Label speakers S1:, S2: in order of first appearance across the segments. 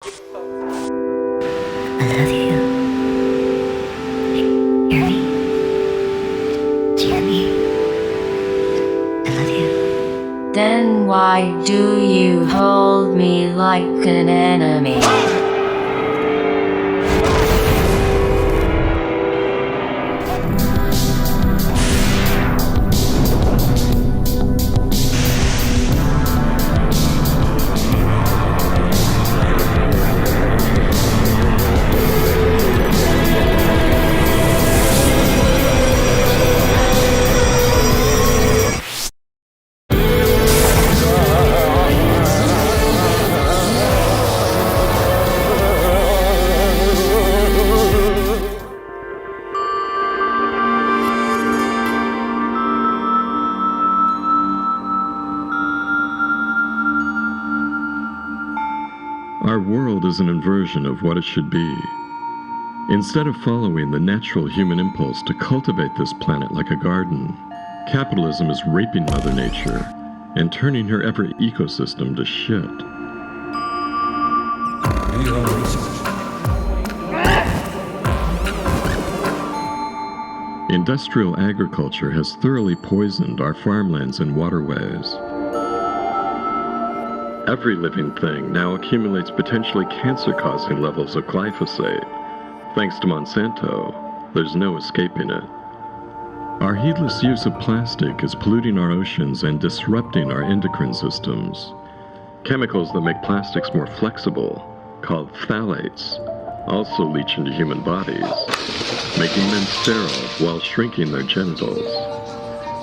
S1: I love you. Hear me? Do you hear me? I love you.
S2: Then why do you hold me like an enemy?
S3: Our world is an inversion of what it should be. Instead of following the natural human impulse to cultivate this planet like a garden, capitalism is raping Mother Nature and turning her every ecosystem to shit. Industrial agriculture has thoroughly poisoned our farmlands and waterways. Every living thing now accumulates potentially cancer-causing levels of glyphosate. Thanks to Monsanto, there's no escaping it. Our heedless use of plastic is polluting our oceans and disrupting our endocrine systems. Chemicals that make plastics more flexible, called phthalates, also leach into human bodies, making men sterile while shrinking their genitals.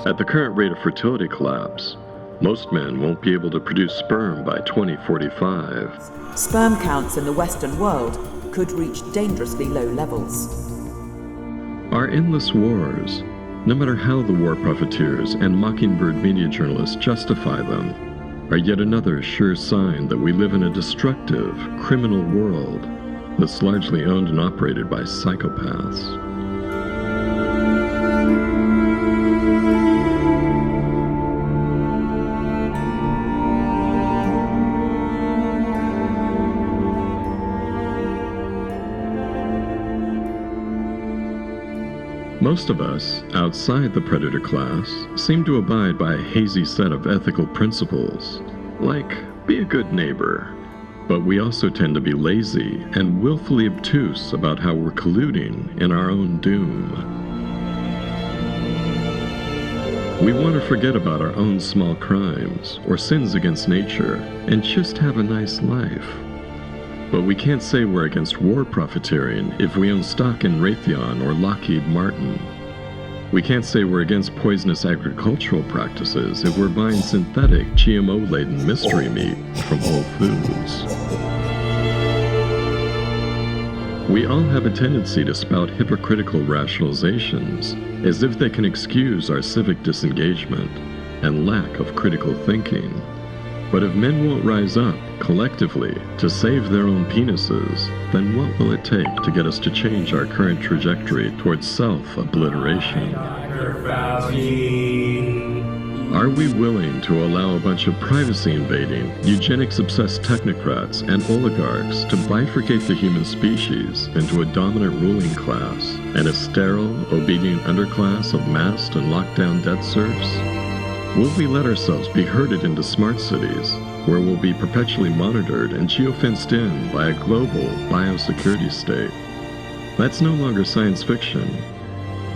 S3: At the current rate of fertility collapse, most men won't be able to produce sperm by 2045.
S4: Sperm counts in the Western world could reach dangerously low levels.
S3: Our endless wars, no matter how the war profiteers and mockingbird media journalists justify them, are yet another sure sign that we live in a destructive, criminal world that's largely owned and operated by psychopaths. Most of us, outside the predator class, seem to abide by a hazy set of ethical principles, like be a good neighbor. But we also tend to be lazy and willfully obtuse about how we're colluding in our own doom. We want to forget about our own small crimes or sins against nature and just have a nice life. But we can't say we're against war profiteering if we own stock in Raytheon or Lockheed Martin. We can't say we're against poisonous agricultural practices if we're buying synthetic, GMO-laden mystery meat from Whole Foods. We all have a tendency to spout hypocritical rationalizations as if they can excuse our civic disengagement and lack of critical thinking. But if men won't rise up, collectively, to save their own penises, then what will it take to get us to change our current trajectory towards self-obliteration? Are we willing to allow a bunch of privacy-invading, eugenics-obsessed technocrats and oligarchs to bifurcate the human species into a dominant ruling class and a sterile, obedient underclass of masked and locked-down debt serfs? Will we let ourselves be herded into smart cities, where we'll be perpetually monitored and geofenced in by a global biosecurity state? That's no longer science fiction.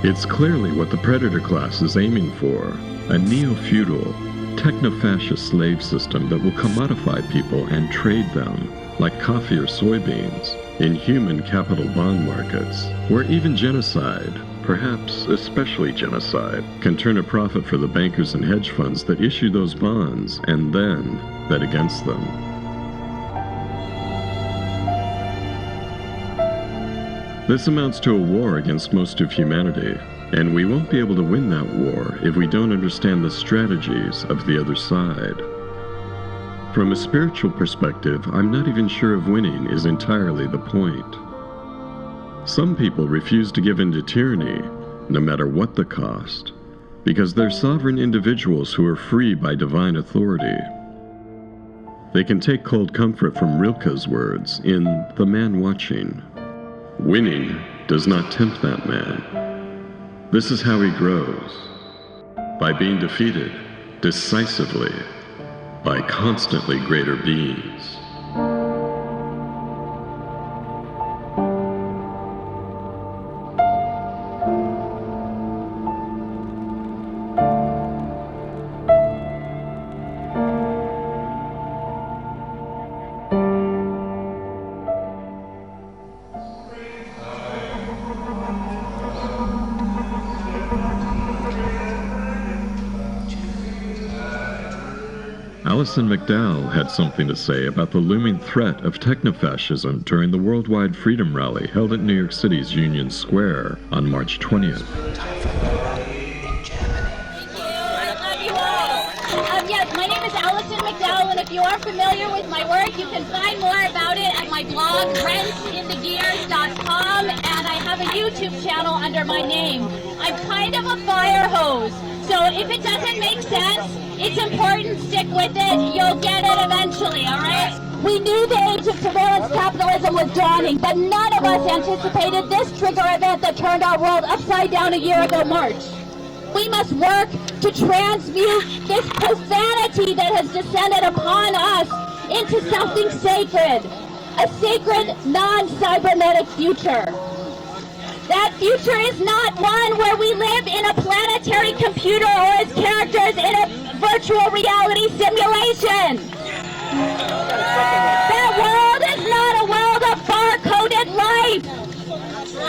S3: It's clearly what the predator class is aiming for, a neo-feudal, techno-fascist slave system that will commodify people and trade them, like coffee or soybeans, in human capital bond markets, where even genocide, perhaps especially genocide, can turn a profit for the bankers and hedge funds that issue those bonds and then bet against them. This amounts to a war against most of humanity, and we won't be able to win that war if we don't understand the strategies of the other side. From a spiritual perspective, I'm not even sure if winning is entirely the point. Some people refuse to give in to tyranny, no matter what the cost, because they're sovereign individuals who are free by divine authority. They can take cold comfort from Rilke's words in The Man Watching. Winning does not tempt that man. This is how he grows. By being defeated decisively by constantly greater beings. Alison McDowell had something to say about the looming threat of technofascism during the worldwide freedom rally held at New York City's Union Square on March 20th.
S5: Yes, my name is Alison McDowell, and if you are familiar with my work, you can find more about it at my blog, rentsinthegears.com, and I have a YouTube channel under my name. I'm kind of a fire hose, so if it doesn't make sense, it's important, stick with it, you'll get it eventually, alright? We knew the age of surveillance capitalism was dawning, but none of us anticipated this trigger event that turned our world upside down a year ago March. We must work to transmute this profanity that has descended upon us into something sacred, a sacred, non-cybernetic future. That future is not one where we live in a planetary computer or as characters in a virtual reality simulation. That world is not a world of bar-coded life.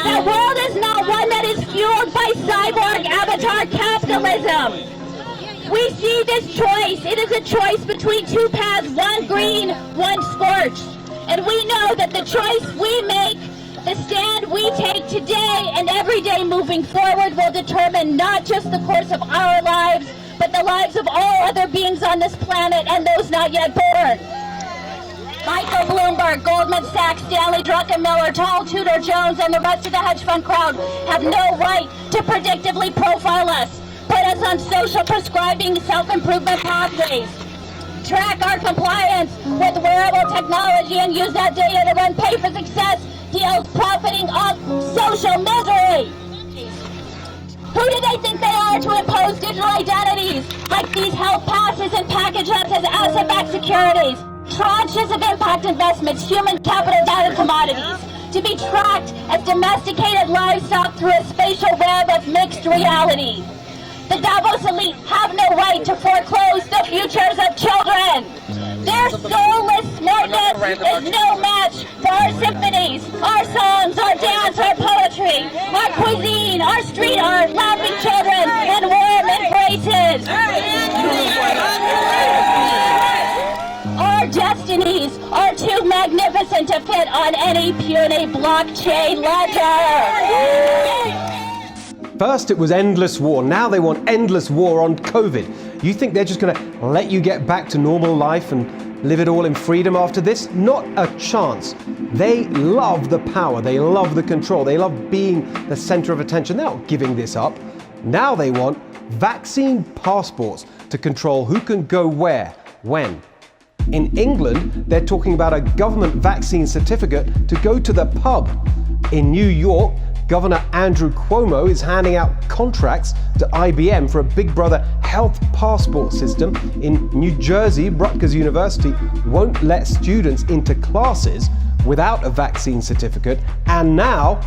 S5: That world is not one that is fueled by cyborg avatar capitalism. We see this choice. It is a choice between two paths, one green, one scorched. And we know that the choice we make, the stand we take today and every day moving forward will determine not just the course of our lives, but the lives of all other beings on this planet and those not yet born. Michael Bloomberg, Goldman Sachs, Stanley Druckenmiller, Tal Tudor Jones, and the rest of the hedge fund crowd have no right to predictively profile us, put us on social prescribing self-improvement pathways, track our compliance with wearable technology, and use that data to run pay-for-success deals profiting off social misery. Who do they think they are to impose digital identities like these health passes and package us as asset-backed securities? Tranches of impact investments, human capital data commodities, to be tracked as domesticated livestock through a spatial web of mixed reality. The Davos elite have no right to foreclose the futures of children. Their soulless smartness is no match for our symphonies, our songs, our dance, our poetry, our cuisine, our street art, laughing children, and warm embraces. Our destinies are too magnificent to fit on any puny blockchain ledger.
S6: First it was endless war, now they want endless war on COVID. You think they're just going to let you get back to normal life and live it all in freedom after this? Not a chance. They love the power, they love the control, they love being the center of attention. They're not giving this up. Now they want vaccine passports to control who can go where, when. In England, they're talking about a government vaccine certificate to go to the pub. In New York, Governor Andrew Cuomo is handing out contracts to IBM for a Big Brother health passport system. In New Jersey, Rutgers University won't let students into classes without a vaccine certificate. And now,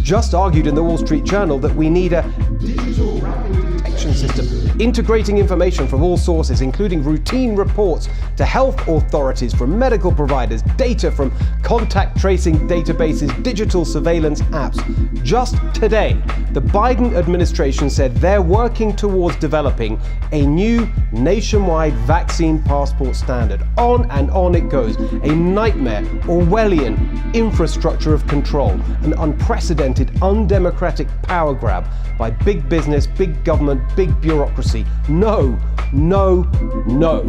S6: just argued in the Wall Street Journal that we need a digital rapid detection system, integrating information from all sources, including routine reports to health authorities from medical providers, data from contact tracing databases, digital surveillance apps. Just today, the Biden administration said they're working towards developing a new nationwide vaccine passport standard. On and on it goes. A nightmare, Orwellian infrastructure of control, an unprecedented, undemocratic power grab by big business, big government, big bureaucracy. No, no, no.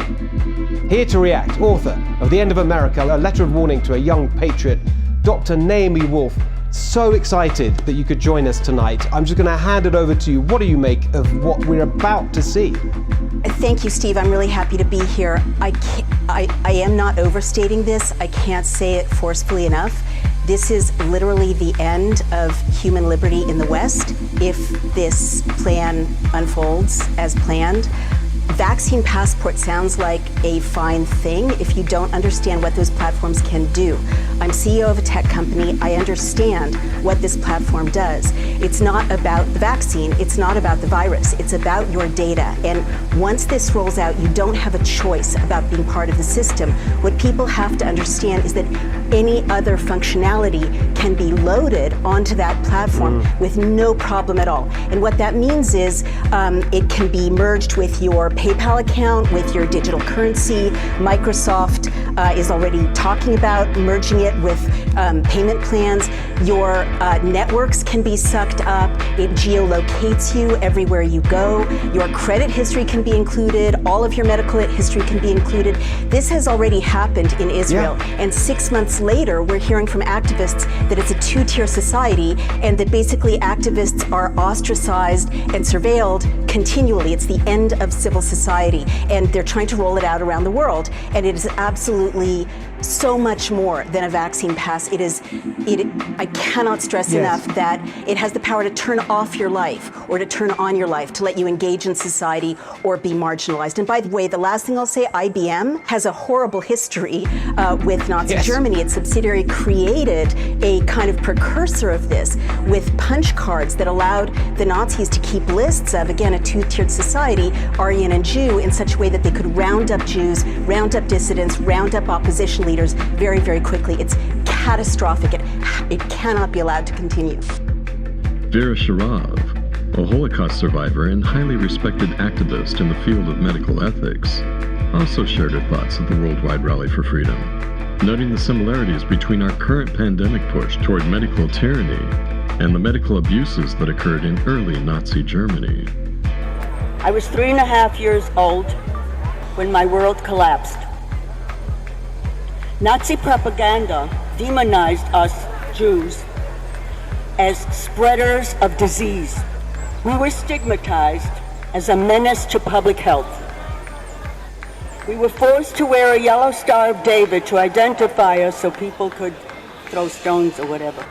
S6: Here to react, author of The End of America, a letter of warning to a young patriot, Dr. Naomi Wolf. So excited that you could join us tonight. I'm just going to hand it over to you. What do you make of what we're about to see?
S7: Thank you, Steve. I'm really happy to be here. I am not overstating this. I can't say it forcefully enough. This is literally the end of human liberty in the West if this plan unfolds as planned. Vaccine passport sounds like a fine thing if you don't understand what those platforms can do. I'm CEO of a tech company. I understand what this platform does. It's not about the vaccine. It's not about the virus. It's about your data. And once this rolls out, you don't have a choice about being part of the system. What people have to understand is that any other functionality can be loaded onto that platform with no problem at all. And what that means is it can be merged with your PayPal account, with your digital currency. Microsoft is already talking about merging it with payment plans. Your networks can be sucked up. It geolocates you everywhere you go. Your credit history can be included. All of your medical history can be included. This has already happened in Israel. Yeah. And 6 months later, we're hearing from activists that it's a two-tier society and that basically activists are ostracized and surveilled continually. It's the end of civil society. And they're trying to roll it out around the world. And it is absolutely so much more than a vaccine pass. I cannot stress enough that it has the power to turn off your life or to turn on your life, to let you engage in society or be marginalized. And by the way, the last thing I'll say, IBM has a horrible history with Nazi Germany. Its subsidiary created a kind of precursor of this with punch cards that allowed the Nazis to keep lists of, again, a two-tiered society, Aryan and Jew, in such a way that they could round up Jews, round up dissidents, round up opposition leaders very, very quickly. It's catastrophic. It cannot be allowed to continue.
S3: Vera Sharav, a Holocaust survivor and highly respected activist in the field of medical ethics, also shared her thoughts at the Worldwide Rally for Freedom, noting the similarities between our current pandemic push toward medical tyranny and the medical abuses that occurred in early Nazi Germany.
S8: I was 3.5 years old when my world collapsed. Nazi propaganda demonized us Jews as spreaders of disease. We were stigmatized as a menace to public health. We were forced to wear a yellow Star of David to identify us so people could throw stones or whatever.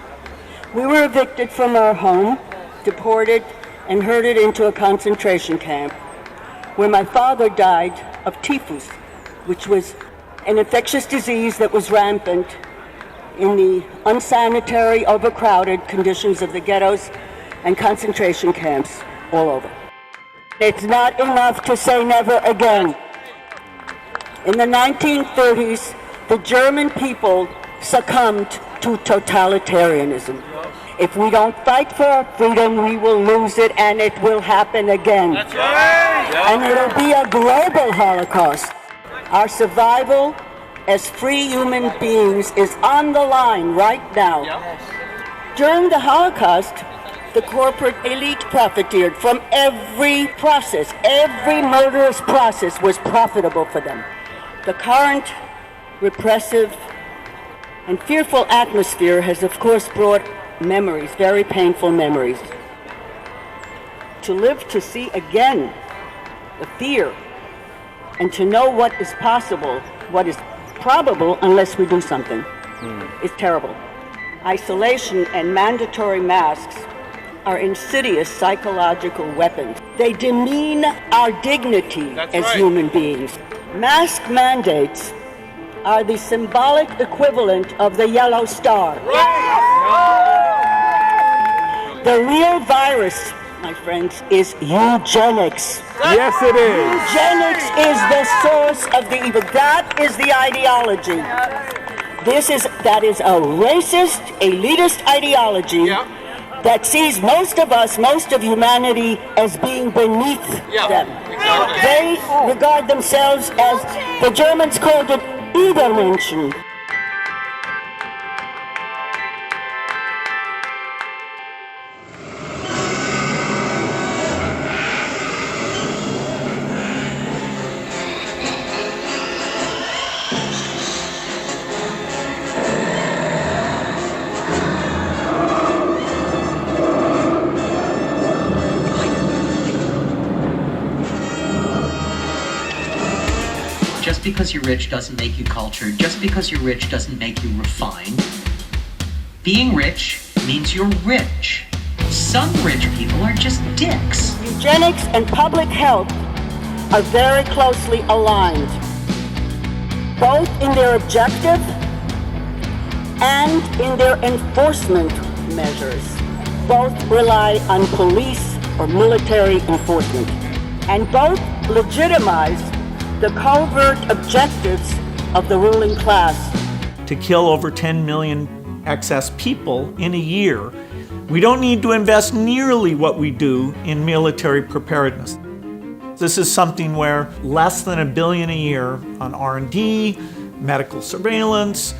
S8: We were evicted from our home, deported, and herded into a concentration camp where my father died of typhus, which was an infectious disease that was rampant in the unsanitary, overcrowded conditions of the ghettos and concentration camps all over. It's not enough to say never again. In the 1930s, the German people succumbed to totalitarianism. If we don't fight for our freedom, we will lose it, and it will happen again. That's right. And it'll be a global Holocaust. Our survival as free human beings is on the line right now. During the Holocaust, the corporate elite profiteered from every process. Every murderous process was profitable for them. The current repressive and fearful atmosphere has, of course, brought memories, very painful memories. To live to see again the fear and to know what is possible, what is probable unless we do something, is terrible. Isolation and mandatory masks are insidious psychological weapons. They demean our dignity as human beings. Mask mandates are the symbolic equivalent of the yellow star. The real virus, my friends, is eugenics.
S9: Yes, it is.
S8: Eugenics is the source of the evil. That is the ideology. That is a racist, elitist ideology that sees most of us, most of humanity, as being beneath them. They regard themselves as, the Germans called it Übermenschen.
S9: just because you're rich doesn't make you cultured. Just because you're rich doesn't make you refined. Being rich means you're rich. Some rich people are just dicks.
S8: Eugenics and public health are very closely aligned, both in their objective and in their enforcement measures. Both rely on police or military enforcement, and both legitimize the covert objectives of the ruling class.
S10: To kill over 10 million excess people in a year, we don't need to invest nearly what we do in military preparedness. This is something where less than $1 billion a year on R&D, medical surveillance,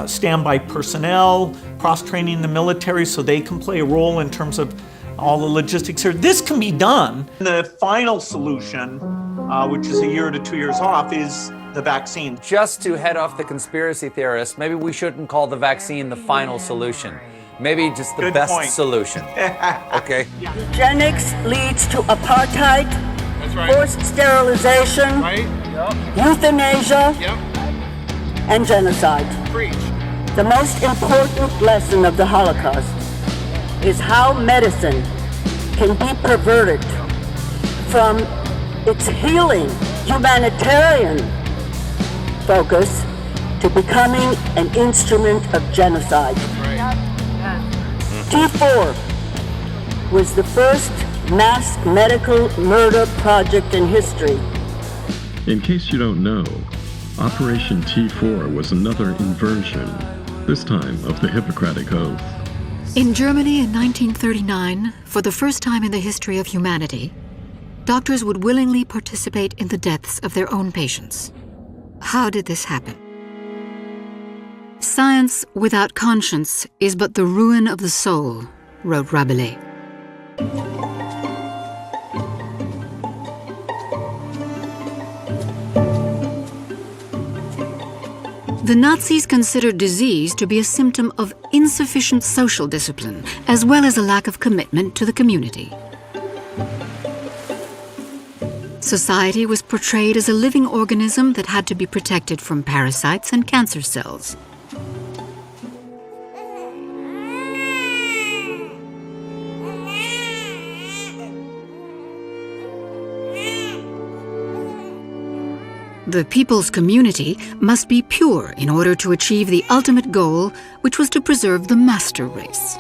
S10: standby personnel, cross-training the military so they can play a role in terms of all the logistics here. This can be done. The final solution, which is a year to 2 years off, is the vaccine.
S11: Just to head off the conspiracy theorists, maybe we shouldn't call the vaccine the final solution. Maybe just the best solution. Okay.
S8: Eugenics leads to apartheid, forced sterilization, euthanasia, and genocide. The most important lesson of the Holocaust is how medicine can be perverted from its healing, humanitarian focus to becoming an instrument of genocide. T4 was the first mass medical murder project in history.
S3: In case you don't know, Operation T4 was another inversion, this time of the Hippocratic Oath.
S12: In Germany in 1939, for the first time in the history of humanity, doctors would willingly participate in the deaths of their own patients. How did this happen? Science without conscience is but the ruin of the soul, wrote Rabelais. The Nazis considered disease to be a symptom of insufficient social discipline, as well as a lack of commitment to the community. Society was portrayed as a living organism that had to be protected from parasites and cancer cells. The people's community must be pure in order to achieve the ultimate goal, which was to preserve the master race.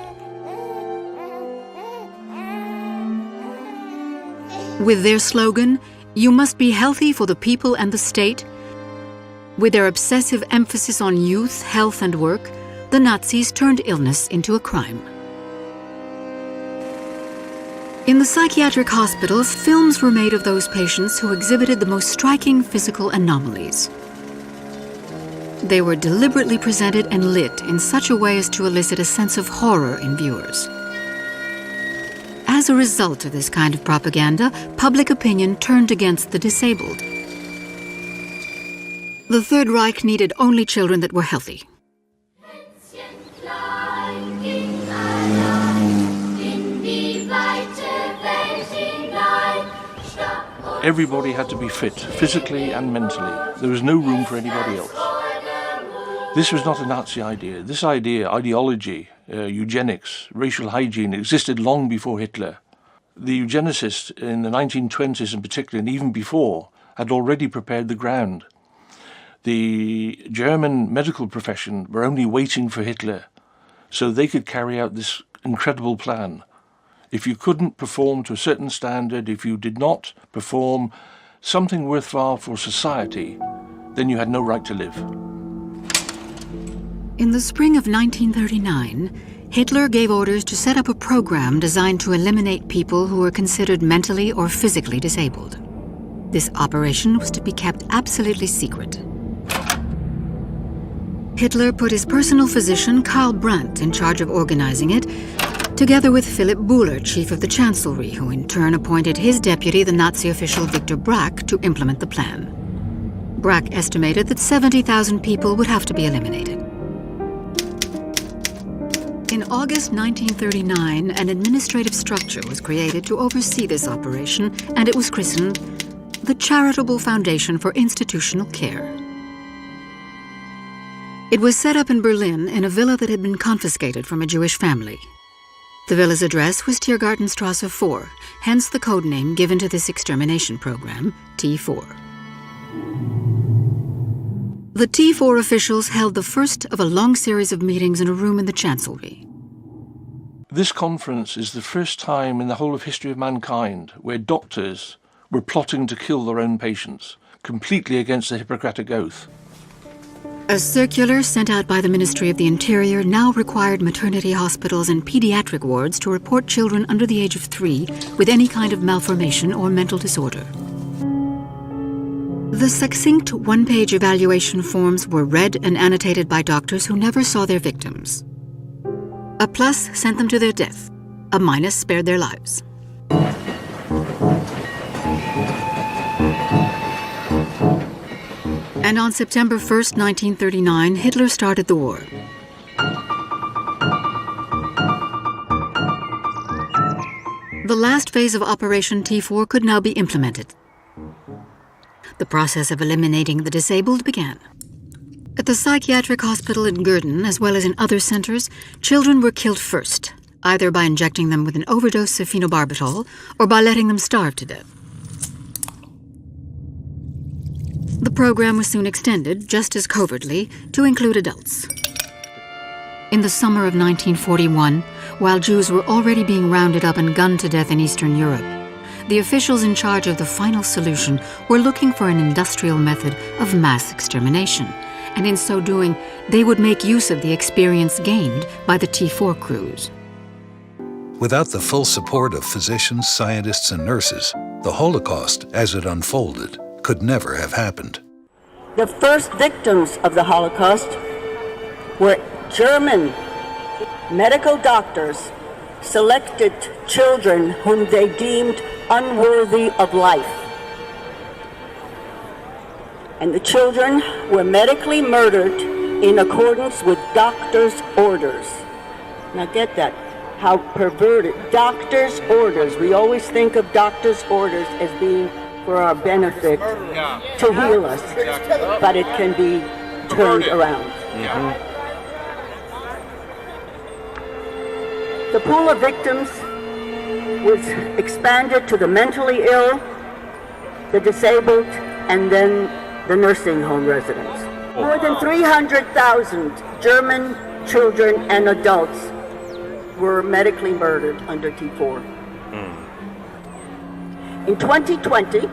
S12: With their slogan, "You must be healthy for the people and the state," with their obsessive emphasis on youth, health, and work, the Nazis turned illness into a crime. In the psychiatric hospitals, films were made of those patients who exhibited the most striking physical anomalies. They were deliberately presented and lit in such a way as to elicit a sense of horror in viewers. As a result of this kind of propaganda, public opinion turned against the disabled. The Third Reich needed only children that were healthy.
S13: Everybody had to be fit, physically and mentally. There was no room for anybody else. This was not a Nazi idea. This ideology, eugenics, racial hygiene, existed long before Hitler. The eugenicists in the 1920s in particular, and even before, had already prepared the ground. The German medical profession were only waiting for Hitler so they could carry out this incredible plan. If you couldn't perform to a certain standard, if you did not perform something worthwhile for society, then you had no right to live.
S12: In the spring of 1939, Hitler gave orders to set up a program designed to eliminate people who were considered mentally or physically disabled. This operation was to be kept absolutely secret. Hitler put his personal physician, Karl Brandt, in charge of organizing it, together with Philipp Buhler, chief of the chancellery, who in turn appointed his deputy, the Nazi official Victor Brack, to implement the plan. Brack estimated that 70,000 people would have to be eliminated. In August 1939, an administrative structure was created to oversee this operation, and it was christened the Charitable Foundation for Institutional Care. It was set up in Berlin in a villa that had been confiscated from a Jewish family. The villa's address was Tiergartenstrasse 4, hence the code name given to this extermination program, T4. The T4 officials held the first of a long series of meetings in a room in the Chancellery.
S13: This conference is the first time in the whole of history of mankind where doctors were plotting to kill their own patients, completely against the Hippocratic Oath.
S12: A circular sent out by the Ministry of the Interior now required maternity hospitals and pediatric wards to report children under the age of 3 with any kind of malformation or mental disorder. The succinct one-page evaluation forms were read and annotated by doctors who never saw their victims. A plus sent them to their death. A minus spared their lives. And on September 1st, 1939, Hitler started the war. The last phase of Operation T4 could now be implemented. The process of eliminating the disabled began. At the psychiatric hospital in Gurdon, as well as in other centers, children were killed first, either by injecting them with an overdose of phenobarbital or by letting them starve to death. The program was soon extended, just as covertly, to include adults. In the summer of 1941, while Jews were already being rounded up and gunned to death in Eastern Europe, the officials in charge of the final solution were looking for an industrial method of mass extermination, and in so doing, they would make use of the experience gained by the T4 crews.
S14: Without the full support of physicians, scientists, and nurses, the Holocaust, as it unfolded, could never have happened.
S8: The first victims of the Holocaust were German medical doctors selected children whom they deemed unworthy of life. And the children were medically murdered in accordance with doctors' orders. Now get that, how perverted. Doctors' orders. We always think of doctors' orders as being for our benefit, to heal us, but it can be turned around. The pool of victims was expanded to the mentally ill, the disabled, and then the nursing home residents. More than 300,000 German children and adults were medically murdered under T4. In 2020,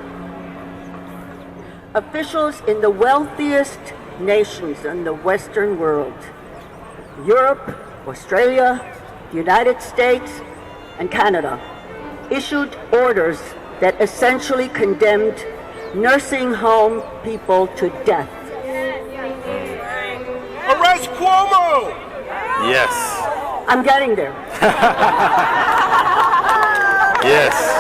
S8: officials in the wealthiest nations in the Western world, Europe, Australia, the United States, and Canada, issued orders that essentially condemned nursing home people to death.
S15: Arrest Cuomo!
S11: Yes.
S8: I'm getting there.
S11: Yes.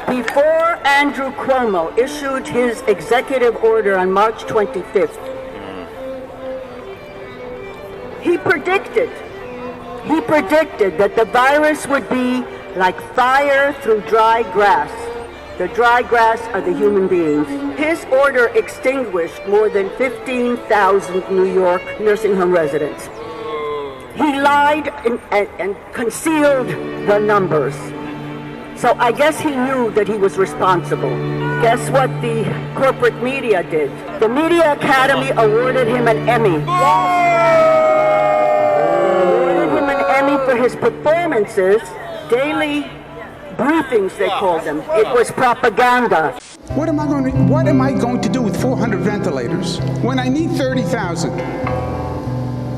S8: Before Andrew Cuomo issued his executive order on March 25th, he predicted that the virus would be like fire through dry grass. The dry grass are the human beings. His order extinguished more than 15,000 New York nursing home residents. He lied and concealed the numbers. So I guess he knew that he was responsible. Guess what the corporate media did? The Media Academy awarded him an Emmy. Awarded him an Emmy for his performances, daily briefings they called them. It was propaganda.
S16: What am I going to do with 400 ventilators when I need 30,000?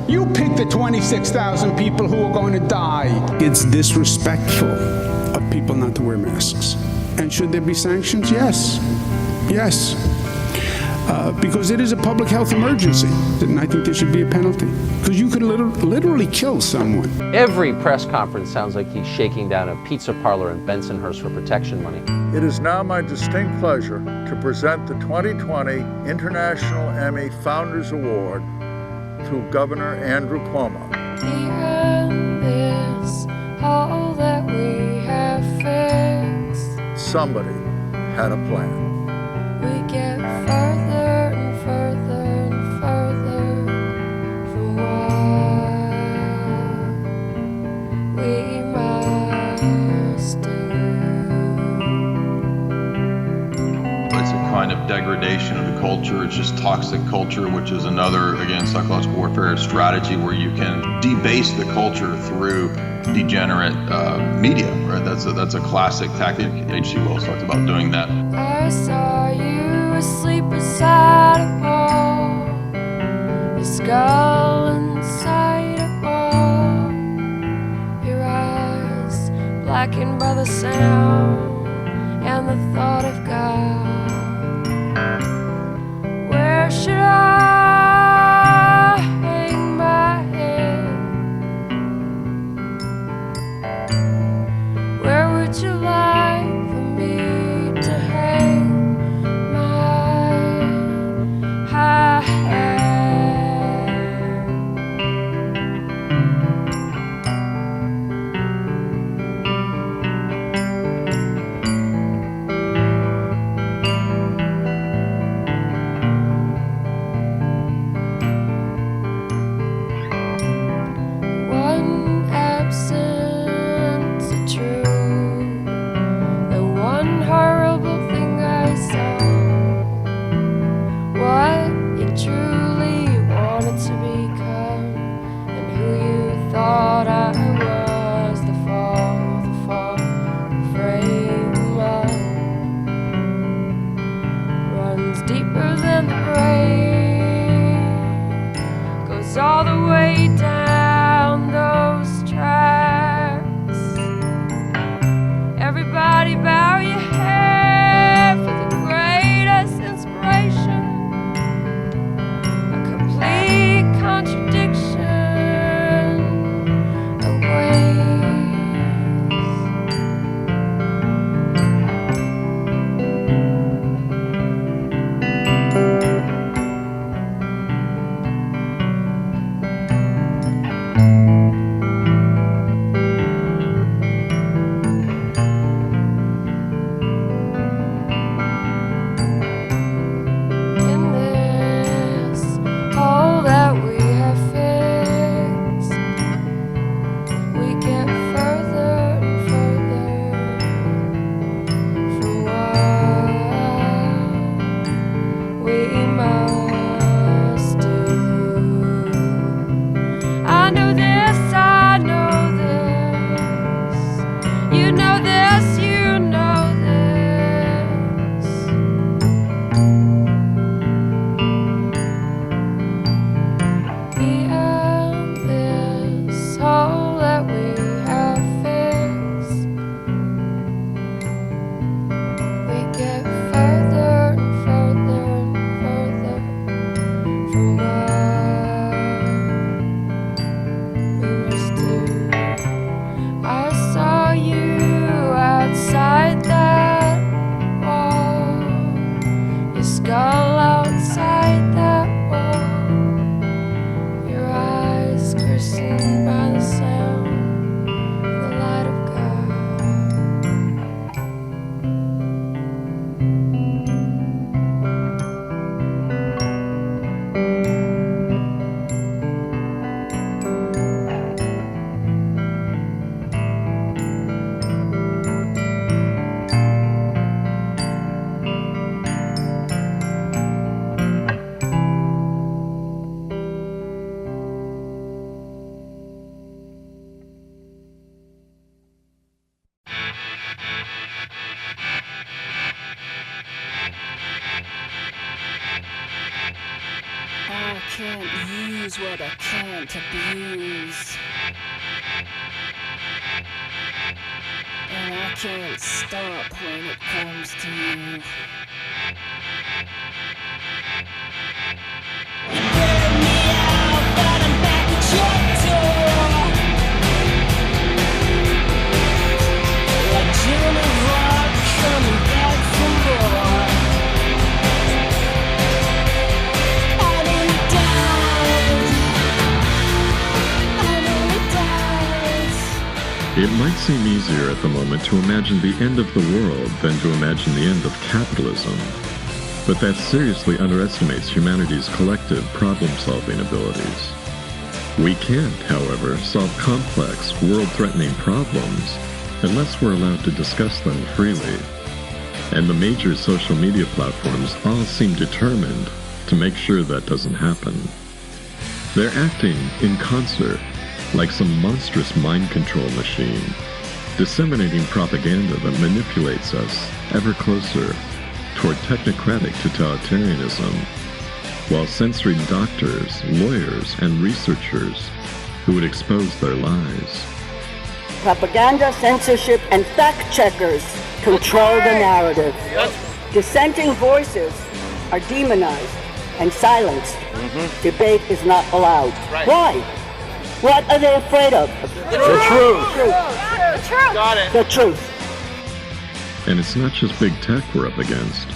S16: You pick the 26,000 people who are going to die. It's disrespectful of people not to wear masks. And should there be sanctions? Yes. Yes. Because it is a public health emergency, and I think there should be a penalty. Because you could literally kill someone.
S17: Every press conference sounds like he's shaking down a pizza parlor in Bensonhurst for protection money.
S15: It is now my distinct pleasure to present the 2020 International Emmy Founders Award to Governor Andrew Cuomo.
S2: The end is all that we have fixed.
S15: Somebody had a plan.
S18: culture. It's just toxic culture, which is another, again, psychological warfare strategy where you can debase the culture through degenerate media, right? That's a classic tactic. H.G. Wells talked about doing that.
S19: I saw you asleep beside a wall, your skull inside a ball, your eyes blackened by the sound and the thought of God. Where should I hang my head? Where would you like for me to hang my head? One absence of truth, the one horrible thing I saw, what you truly wanted to become, and who you thought I was, the fall, the frame up runs deeper than the brain, goes all the way down those tracks. Everybody bow your head for the greatest inspiration, a complete contradiction of in this hole that we have fixed, we get further and further from what we must do. I know this, I know this, you know this, you know this. Beyond this hole that we have fixed, we get further and further and further from what we must do. I saw you outside that wall, your skull outside that wall, your eyes christened by the sound and the light of God.
S20: I can't use what I can't abuse. And I can't stop when it comes to you. You're getting me out, but I'm back at your door. Like Joan of Arc coming back from war.
S3: It might seem easier at the moment to imagine the end of the world than to imagine the end of capitalism. But that seriously underestimates humanity's collective problem-solving abilities. We can't, however, solve complex, world-threatening problems unless we're allowed to discuss them freely. And the major social media platforms all seem determined to make sure that doesn't happen. They're acting in concert, like some monstrous mind control machine, disseminating propaganda that manipulates us ever closer toward technocratic totalitarianism, while censoring doctors, lawyers, and researchers who would expose their lies.
S8: Propaganda, censorship, and fact-checkers control the narrative. Dissenting voices are demonized and silenced. Debate is not allowed. Why? What are they afraid of?
S20: The truth.
S8: The truth.
S20: Got it.
S8: The truth.
S3: And it's not just big tech we're up against.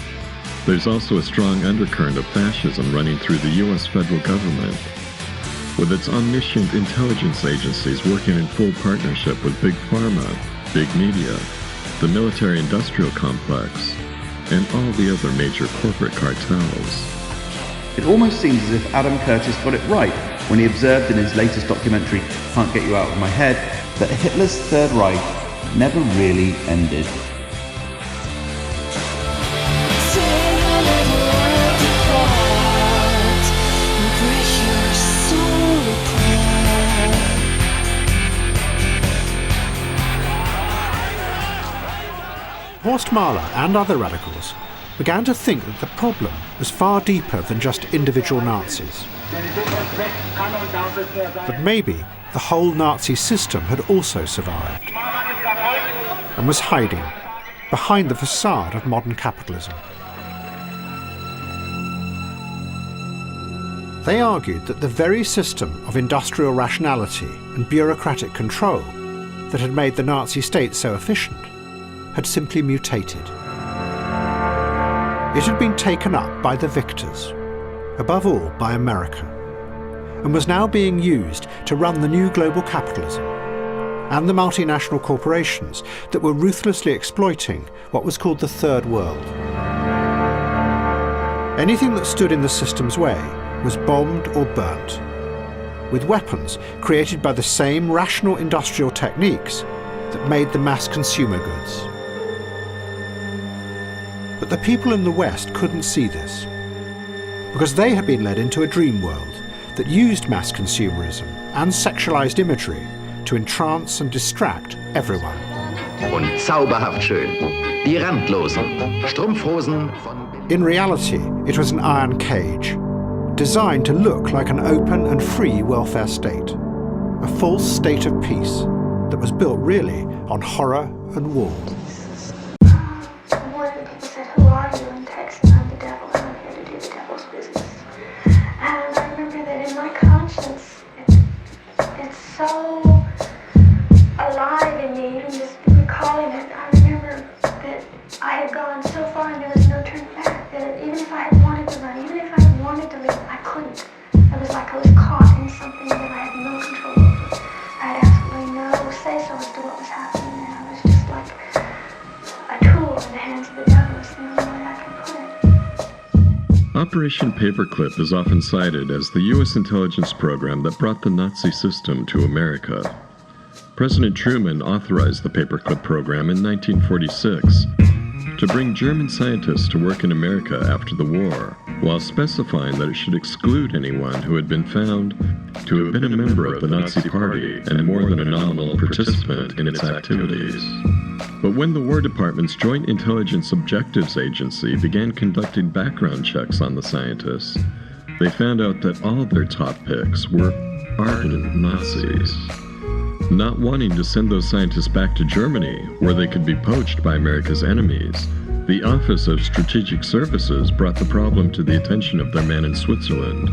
S3: There's also a strong undercurrent of fascism running through the U.S. federal government, with its omniscient intelligence agencies working in full partnership with Big Pharma, Big Media, the military-industrial complex, and all the other major corporate cartels.
S21: It almost seems as if Adam Curtis got it right when he observed in his latest documentary, Can't Get You Out of My Head, that Hitler's Third Reich never really ended.
S22: Horst Mahler and other radicals began to think that the problem was far deeper than just individual Nazis. That maybe the whole Nazi system had also survived and was hiding behind the facade of modern capitalism. They argued that the very system of industrial rationality and bureaucratic control that had made the Nazi state so efficient had simply mutated. It had been taken up by the victors, above all by America, and was now being used to run the new global capitalism and the multinational corporations that were ruthlessly exploiting what was called the Third World. Anything that stood in the system's way was bombed or burnt, with weapons created by the same rational industrial techniques that made the mass consumer goods. But the people in the West couldn't see this, because they had been led into a dream world that used mass consumerism and sexualized imagery to entrance and distract everyone.
S23: Und zauberhaft schön. Die Randlosen. Strumpfhosen von...
S22: In reality, it was an iron cage, designed to look like an open and free welfare state, a false state of peace that was built really on horror and war.
S1: So alive in me, even just recalling it. I remember that I had gone so far and there was no turning back, that even if I had wanted to run, even if I had wanted to leave, I couldn't. It was like I was caught in something that I had no control over. I had absolutely no say-so as to what was happening there. I was just like a tool in the hands of the devil, is the only way I can put it.
S3: Operation Paperclip is often cited as the U.S. intelligence program that brought the Nazi system to America. President Truman authorized the Paperclip program in 1946 to bring German scientists to work in America after the war, while specifying that it should exclude anyone who had been found to have been a member of the Nazi Party and more than a nominal participant in its activities. But when the War Department's Joint Intelligence Objectives Agency began conducting background checks on the scientists, they found out that all their top picks were ardent Nazis. Not wanting to send those scientists back to Germany, where they could be poached by America's enemies, the Office of Strategic Services brought the problem to the attention of their man in Switzerland,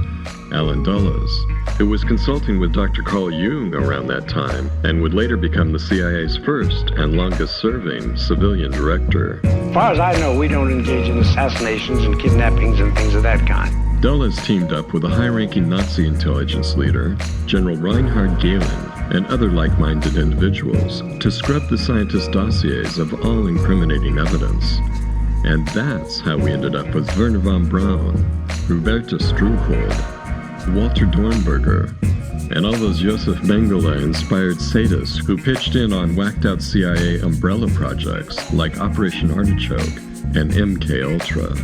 S3: Alan Dulles, who was consulting with Dr. Carl Jung around that time and would later become the CIA's first and longest-serving civilian director.
S24: As far as I know, we don't engage in assassinations and kidnappings and things of that kind.
S3: Dulles teamed up with a high-ranking Nazi intelligence leader, General Reinhard Gehlen, and other like-minded individuals to scrub the scientists' dossiers of all incriminating evidence. And that's how we ended up with Werner von Braun, Roberta Struwwelder, Walter Dornberger, and all those Josef Mengele-inspired sadists who pitched in on whacked-out CIA umbrella projects like Operation Artichoke and MK Ultra.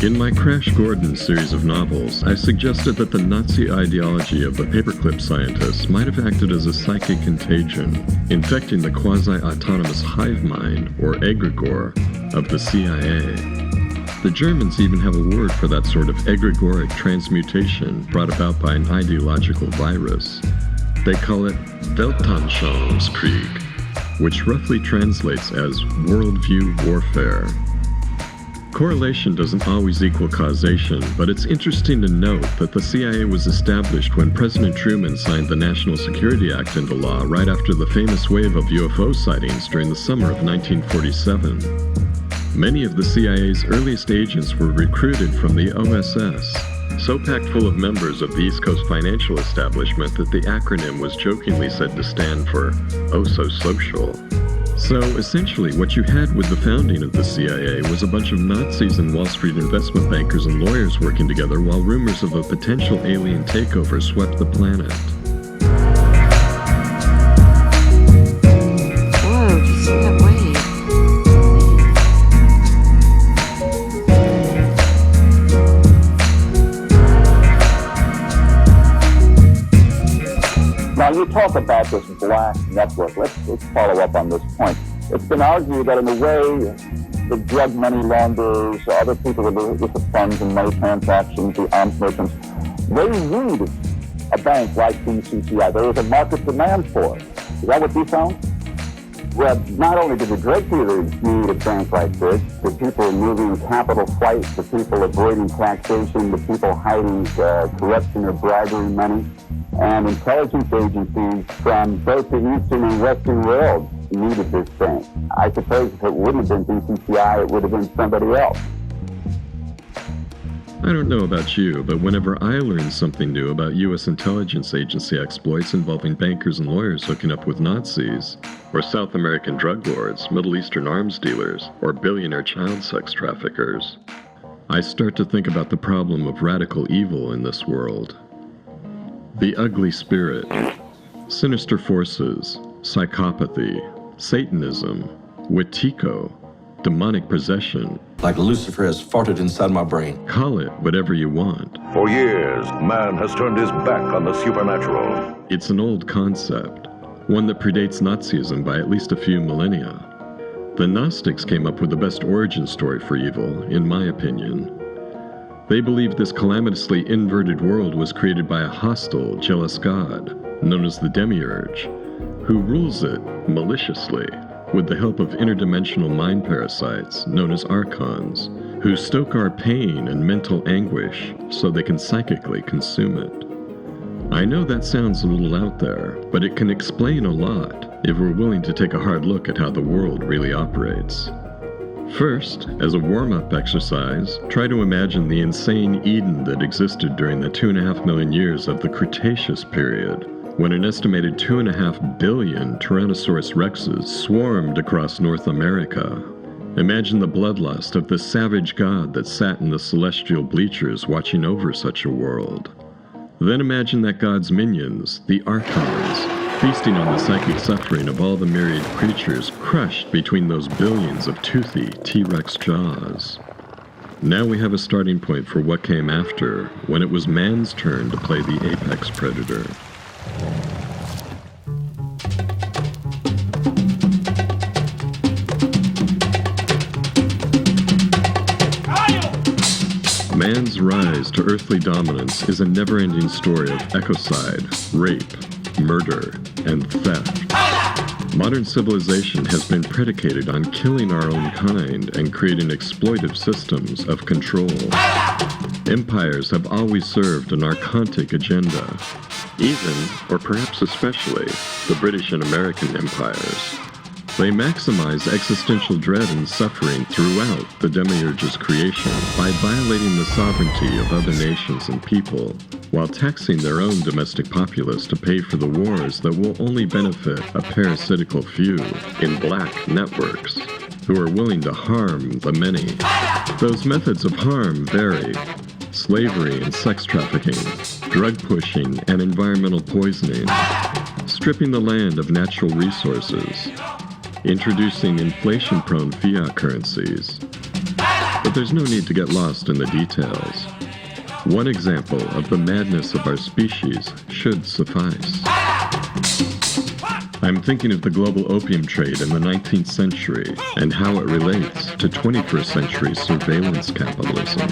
S3: In my Crash Gordon series of novels, I suggested that the Nazi ideology of the paperclip scientists might have acted as a psychic contagion, infecting the quasi-autonomous hive mind, or egregore, of the CIA. The Germans even have a word for that sort of egregoric transmutation brought about by an ideological virus. They call it Weltanschauungskrieg, which roughly translates as worldview warfare. Correlation doesn't always equal causation, but it's interesting to note that the CIA was established when President Truman signed the National Security Act into law right after the famous wave of UFO sightings during the summer of 1947. Many of the CIA's earliest agents were recruited from the OSS, so packed full of members of the East Coast financial establishment that the acronym was jokingly said to stand for "Oh So Social." So essentially what you had with the founding of the CIA was a bunch of Nazis and Wall Street investment bankers and lawyers working together while rumors of a potential alien takeover swept the planet.
S2: Whoa, did you see that wave?
S4: Now, you talk about this black network. Let's follow up on this point. It's been argued that in a way, the drug money launderers, other people with the funds and money transactions, the arms merchants, they need a bank like BCCI. There is a market demand for it. Is that what you found? Well, not only did the drug dealers need a bank like this, the people moving capital flight, the people avoiding taxation, the people hiding corruption or bribery money, and intelligence agencies from both the Eastern and Western world needed this bank. I suppose if it wouldn't have been BCCI, it would have been somebody else.
S3: I don't know about you, but whenever I learn something new about U.S. intelligence agency exploits involving bankers and lawyers hooking up with Nazis, or South American drug lords, Middle Eastern arms dealers, or billionaire child sex traffickers, I start to think about the problem of radical evil in this world. The ugly spirit, sinister forces, psychopathy, Satanism, Wetiko, demonic possession.
S5: Like Lucifer has farted inside my brain.
S3: Call it whatever you want.
S6: For years, man has turned his back on the supernatural.
S3: It's an old concept, one that predates Nazism by at least a few millennia. The Gnostics came up with the best origin story for evil, in my opinion. They believed this calamitously inverted world was created by a hostile, jealous god, known as the Demiurge, who rules it maliciously with the help of interdimensional mind parasites known as archons, who stoke our pain and mental anguish so they can psychically consume it. I know that sounds a little out there, but it can explain a lot if we're willing to take a hard look at how the world really operates. First, as a warm-up exercise, try to imagine the insane Eden that existed during the 2.5 million years of the Cretaceous period, when an estimated 2.5 billion Tyrannosaurus rexes swarmed across North America. Imagine the bloodlust of the savage god that sat in the celestial bleachers watching over such a world. Then imagine that god's minions, the Archons, feasting on the psychic suffering of all the myriad creatures crushed between those billions of toothy T-Rex jaws. Now we have a starting point for what came after, when it was man's turn to play the apex predator. Man's rise to earthly dominance is a never-ending story of ecocide, rape, murder, and theft. Modern civilization has been predicated on killing our own kind and creating exploitive systems of control. Empires have always served an archontic agenda, even, or perhaps especially, the British and American empires. They maximize existential dread and suffering throughout the Demiurge's creation by violating the sovereignty of other nations and people, while taxing their own domestic populace to pay for the wars that will only benefit a parasitical few in black networks, who are willing to harm the many. Those methods of harm vary: slavery and sex trafficking, drug pushing and environmental poisoning, stripping the land of natural resources, introducing inflation-prone fiat currencies, but there's no need to get lost in the details. One example of the madness of our species should suffice. I'm thinking of the global opium trade in the 19th century and how it relates to 21st century surveillance capitalism.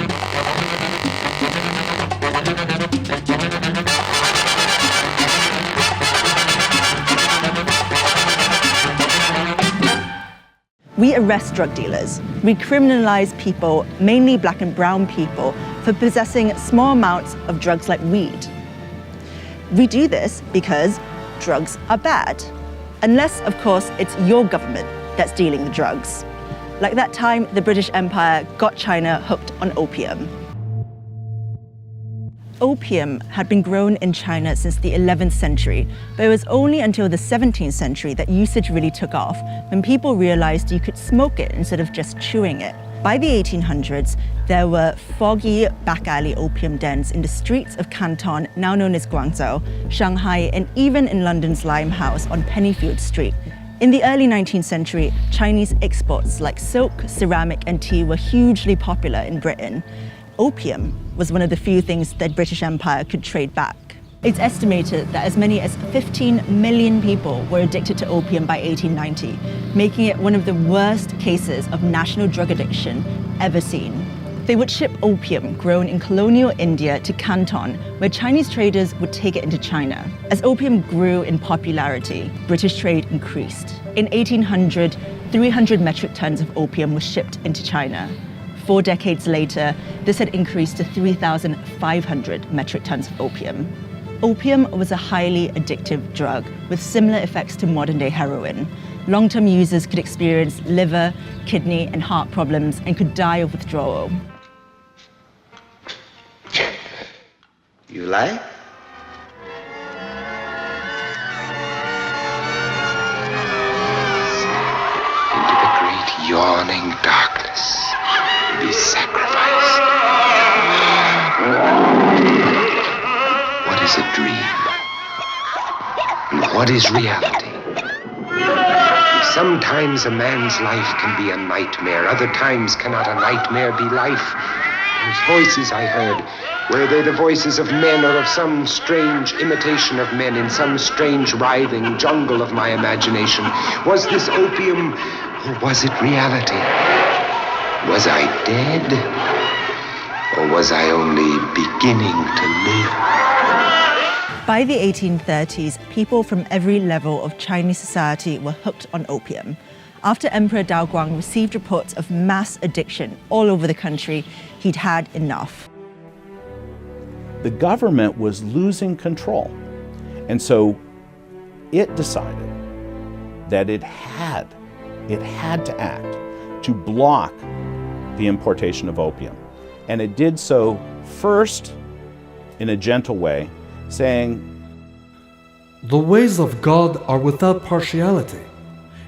S7: We arrest drug dealers. We criminalize people, mainly black and brown people, for possessing small amounts of drugs like weed. We do this because drugs are bad. Unless, of course, it's your government that's dealing the drugs. Like that time the British Empire got China hooked on opium. Opium had been grown in China since the 11th century, but it was only until the 17th century that usage really took off, when people realized you could smoke it instead of just chewing it. By the 1800s, there were foggy back alley opium dens in the streets of Canton, now known as Guangzhou, Shanghai, and even in London's Limehouse on Pennyfield Street. In the early 19th century, Chinese exports like silk, ceramic, and tea were hugely popular in Britain. Opium was one of the few things that British Empire could trade back. It's estimated that as many as 15 million people were addicted to opium by 1890, making it one of the worst cases of national drug addiction ever seen. They would ship opium grown in colonial India to Canton, where Chinese traders would take it into China. As opium grew in popularity, British trade increased. In 1800, 300 metric tons of opium was shipped into China. 4 decades later, this had increased to 3,500 metric tons of opium. Opium was a highly addictive drug with similar effects to modern-day heroin. Long-term users could experience liver, kidney, and heart problems and could die of withdrawal.
S23: You like? Into the great yawning darkness, be sacrificed. What is a dream? And what is reality? Sometimes a man's life can be a nightmare, other times cannot a nightmare be life. Those voices I heard, were they the voices of men or of some strange imitation of men in some strange writhing jungle of my imagination? Was this opium, or was it reality? Was I dead, or was I only beginning to live?
S7: By the 1830s, people from every level of Chinese society were hooked on opium. After Emperor Daoguang received reports of mass addiction all over the country, he'd had enough.
S9: The government was losing control, and so it decided that it had to act to block the importation of opium. And it did so first in a gentle way, saying,
S10: "The ways of God are without partiality.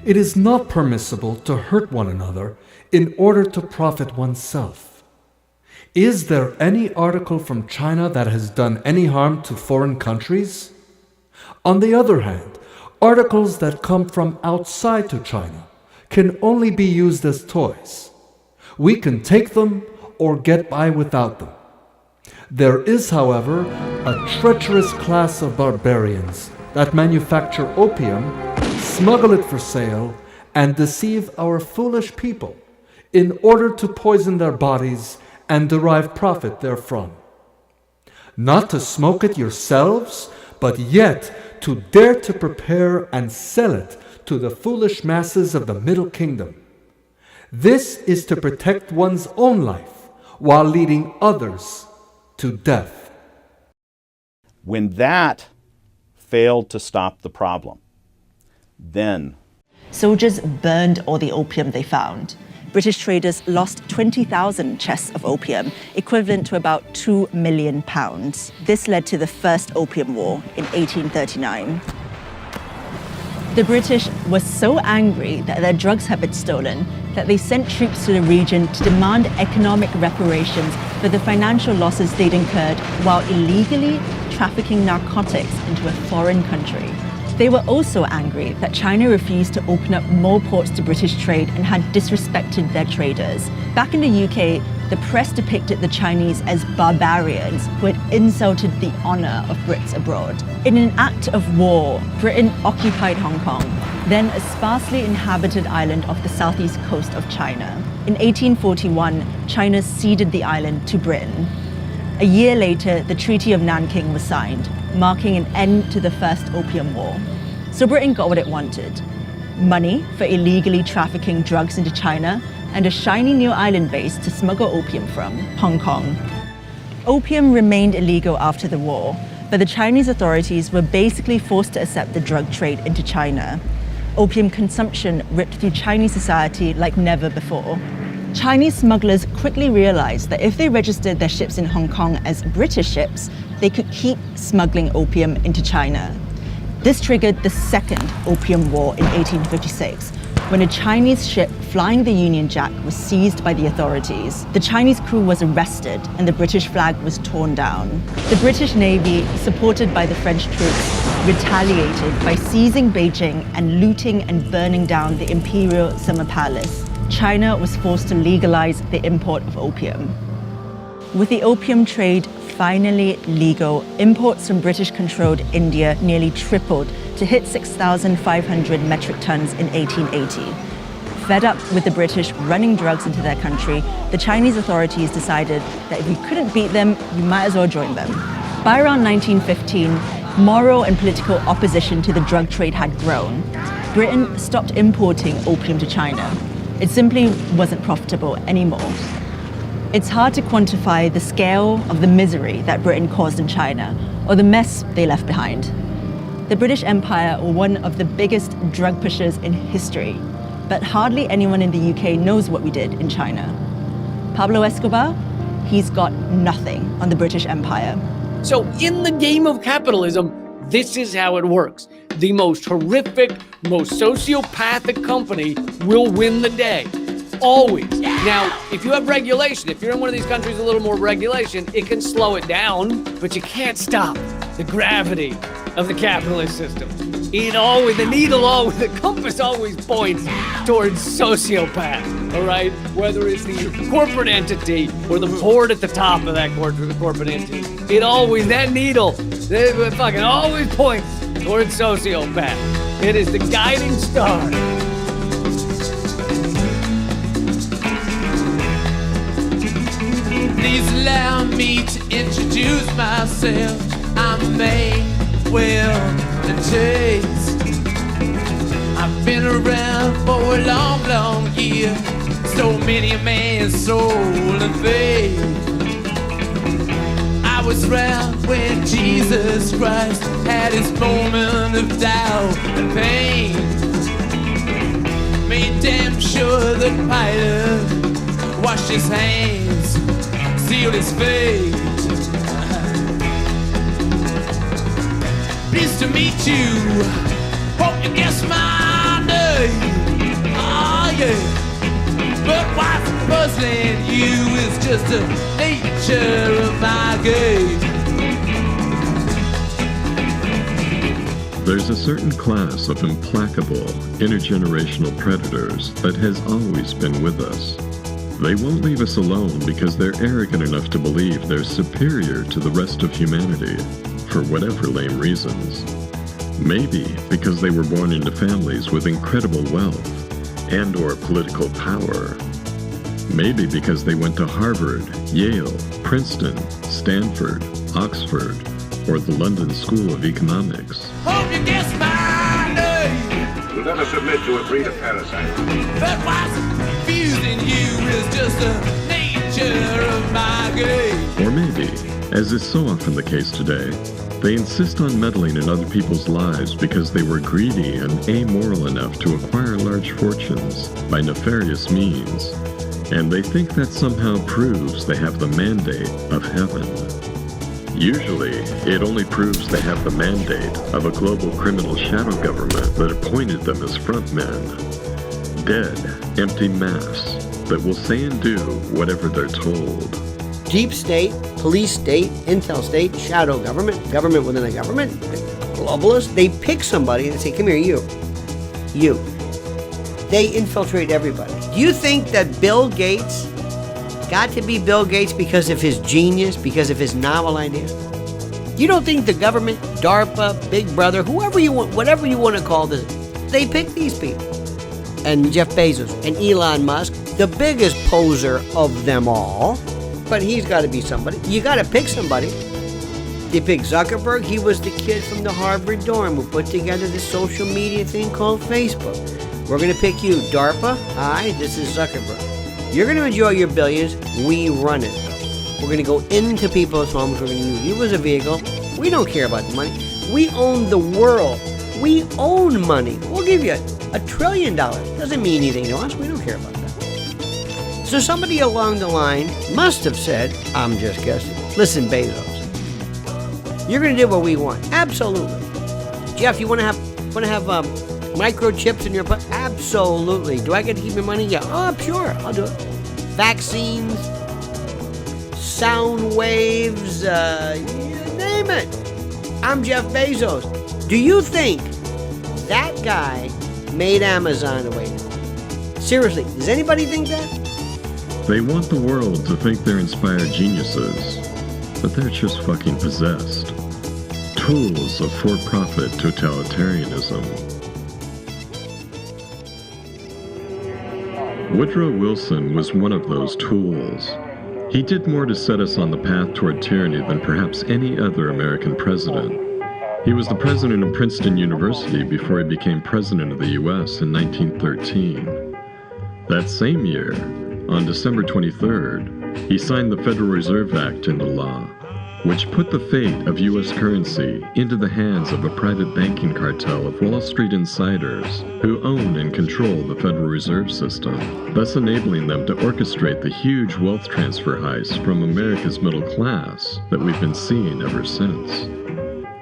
S10: It is not permissible to hurt one another in order to profit oneself. Is there any article from China that has done any harm to foreign countries? On the other hand, articles that come from outside to China can only be used as toys. We can take them or get by without them. There is, however, a treacherous class of barbarians that manufacture opium, smuggle it for sale, and deceive our foolish people in order to poison their bodies and derive profit therefrom. Not to smoke it yourselves, but yet to dare to prepare and sell it to the foolish masses of the Middle Kingdom. This is to protect one's own life while leading others to death."
S9: When that failed to stop the problem, then
S7: soldiers burned all the opium they found. British traders lost 20,000 chests of opium, equivalent to about £2 million. This led to the First Opium War in 1839. The British were so angry that their drugs had been stolen that they sent troops to the region to demand economic reparations for the financial losses they'd incurred while illegally trafficking narcotics into a foreign country. They were also angry that China refused to open up more ports to British trade and had disrespected their traders. Back in the UK, the press depicted the Chinese as barbarians who had insulted the honor of Brits abroad. In an act of war, Britain occupied Hong Kong, then a sparsely inhabited island off the southeast coast of China. In 1841, China ceded the island to Britain. A year later, the Treaty of Nanking was signed, marking an end to the First Opium War. So Britain got what it wanted: money for illegally trafficking drugs into China and a shiny new island base to smuggle opium from, Hong Kong. Opium remained illegal after the war, but the Chinese authorities were basically forced to accept the drug trade into China. Opium consumption ripped through Chinese society like never before. Chinese smugglers quickly realized that if they registered their ships in Hong Kong as British ships, they could keep smuggling opium into China. This triggered the Second Opium War in 1856, when a Chinese ship flying the Union Jack was seized by the authorities. The Chinese crew was arrested and the British flag was torn down. The British Navy, supported by the French troops, retaliated by seizing Beijing and looting and burning down the Imperial Summer Palace. China was forced to legalize the import of opium. With the opium trade finally legal, imports from British-controlled India nearly tripled to hit 6,500 metric tons in 1880. Fed up with the British running drugs into their country, the Chinese authorities decided that if you couldn't beat them, you might as well join them. By around 1915, moral and political opposition to the drug trade had grown. Britain stopped importing opium to China. It simply wasn't profitable anymore. It's hard to quantify the scale of the misery that Britain caused in China, or the mess they left behind. The British Empire were one of the biggest drug pushers in history, but hardly anyone in the UK knows what we did in China. Pablo Escobar, he's got nothing on the British Empire.
S11: So in the game of capitalism, this is how it works. The most horrific, most sociopathic company will win the day. Always. Now, if you have regulation, if you're in one of these countries with a little more regulation, it can slow it down, but you can't stop the gravity of the capitalist system. The compass always points towards sociopath, all right? Whether it's the corporate entity or the board at the top of that corporate entity, that needle, it fucking always points towards sociopath. It is the guiding star.
S12: Please allow me to introduce myself. I'm Will and Chase. I've been around for a long, long year. So many a man's soul and faith. I was around when Jesus Christ had his moment of doubt and pain. Made damn sure that Pilate washed his hands, sealed his fate. Pleased to meet you. Hope you guess my name. Oh yeah. But what's puzzling you is just the nature of my game.
S3: There's a certain class of implacable, intergenerational predators that has always been with us. They won't leave us alone because they're arrogant enough to believe they're superior to the rest of humanity, for whatever lame reasons. Maybe because they were born into families with incredible wealth and/or political power. Maybe because they went to Harvard, Yale, Princeton, Stanford, Oxford, or the London School of Economics.
S12: Hope you guess my name.
S6: You'll never submit to a breed of parasites.
S12: But what's confusing you is just the nature of my game.
S3: Or maybe, as is so often the case today, they insist on meddling in other people's lives because they were greedy and amoral enough to acquire large fortunes by nefarious means, and they think that somehow proves they have the mandate of heaven. Usually, it only proves they have the mandate of a global criminal shadow government that appointed them as frontmen. Dead, empty mass that will say and do whatever they're told.
S13: deep state, police state, intel state, shadow government, government within a government, globalists. They pick somebody and say, come here, you. They infiltrate everybody. Do you think that Bill Gates got to be Bill Gates because of his genius, because of his novel idea? You don't think the government, DARPA, Big Brother, whoever you want, whatever you want to call this, they pick these people? And Jeff Bezos and Elon Musk, the biggest poser of them all, but he's got to be somebody. You got to pick somebody. They picked Zuckerberg. He was the kid from the Harvard dorm who put together this social media thing called Facebook. We're going to pick you, DARPA. Hi, this is Zuckerberg. You're going to enjoy your billions. We run it. We're going to go into people's homes. We're going to use you as a vehicle. We don't care about the money. We own the world. We own money. We'll give you $1 trillion. Doesn't mean anything to us. We don't care about that. So somebody along the line must have said, I'm just guessing, listen, Bezos, you're going to do what we want. Absolutely. Jeff, you want to have microchips in your butt? Absolutely. Do I get to keep your money? Yeah. Oh, sure. I'll do it. Vaccines, sound waves, you name it. I'm Jeff Bezos. Do you think that guy made Amazon the way it is? Seriously, does anybody think that?
S3: They want the world to think they're inspired geniuses, but they're just fucking possessed. Tools of for-profit totalitarianism. Woodrow Wilson was one of those tools. He did more to set us on the path toward tyranny than perhaps any other American president. He was the president of Princeton University before he became president of the U.S. in 1913. That same year, on December 23rd, he signed the Federal Reserve Act into law, which put the fate of U.S. currency into the hands of a private banking cartel of Wall Street insiders who own and control the Federal Reserve System, thus enabling them to orchestrate the huge wealth transfer heist from America's middle class that we've been seeing ever since.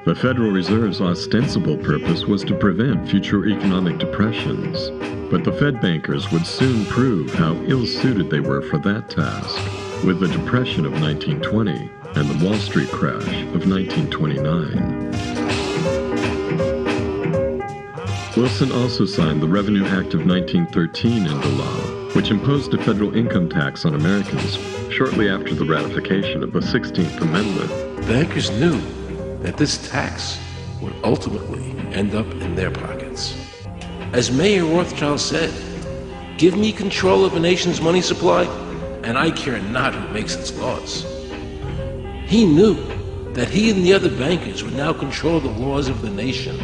S3: The Federal Reserve's ostensible purpose was to prevent future economic depressions, but the Fed bankers would soon prove how ill-suited they were for that task, with the Depression of 1920 and the Wall Street crash of 1929. Wilson also signed the Revenue Act of 1913 into law, which imposed a federal income tax on Americans shortly after the ratification of the 16th Amendment.
S14: Bankers knew that this tax would ultimately end up in their pockets. As Mayor Rothschild said, "Give me control of a nation's money supply, and I care not who makes its laws." He knew that he and the other bankers would now control the laws of the nation.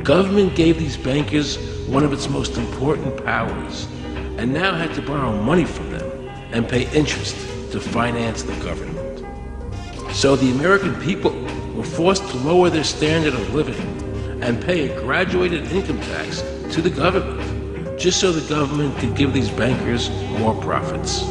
S14: Government gave these bankers one of its most important powers, and now had to borrow money from them and pay interest to finance the government. So the American people were forced to lower their standard of living and pay a graduated income tax to the government, just so the government could give these bankers more profits.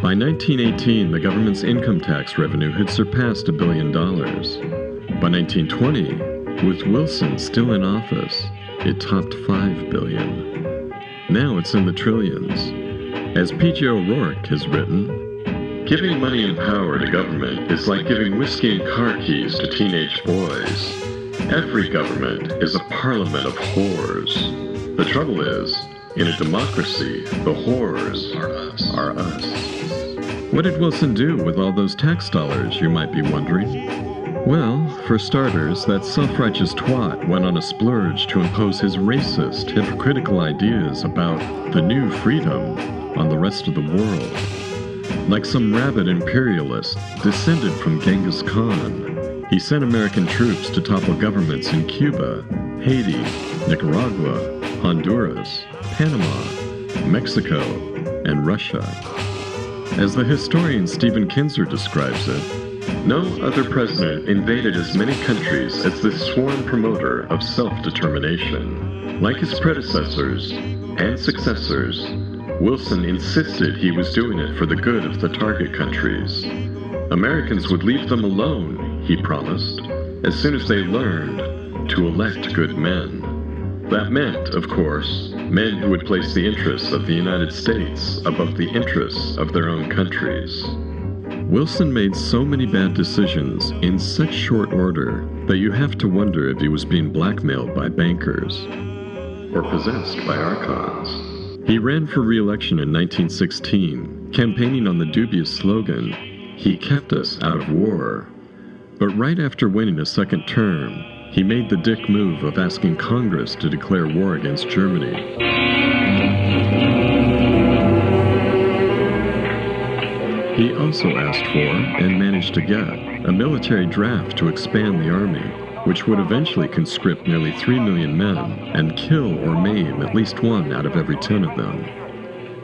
S3: By 1918, the government's income tax revenue had surpassed $1 billion. By 1920, with Wilson still in office, it topped $5 billion. Now it's in the trillions. As P.J. O'Rourke has written, "Giving money and power to government is like giving whiskey and car keys to teenage boys. Every government is a parliament of whores. The trouble is, in a democracy, the whores are us." What did Wilson do with all those tax dollars, you might be wondering? Well, for starters, that self-righteous twat went on a splurge to impose his racist, hypocritical ideas about the new freedom on the rest of the world. Like some rabid imperialist descended from Genghis Khan, he sent American troops to topple governments in Cuba, Haiti, Nicaragua, Honduras, Panama, Mexico, and Russia. As the historian Stephen Kinzer describes it, no other president invaded as many countries as this sworn promoter of self-determination. Like his predecessors and successors, Wilson insisted he was doing it for the good of the target countries. Americans would leave them alone, he promised, as soon as they learned to elect good men. That meant, of course, men who would place the interests of the United States above the interests of their own countries. Wilson made so many bad decisions in such short order that you have to wonder if he was being blackmailed by bankers or possessed by archons. He ran for re-election in 1916, campaigning on the dubious slogan, "He kept us out of war." But right after winning a second term, he made the dick move of asking Congress to declare war against Germany. He also asked for, and managed to get, a military draft to expand the army, which would eventually conscript nearly 3 million men and kill or maim at least 1 out of every 10 of them.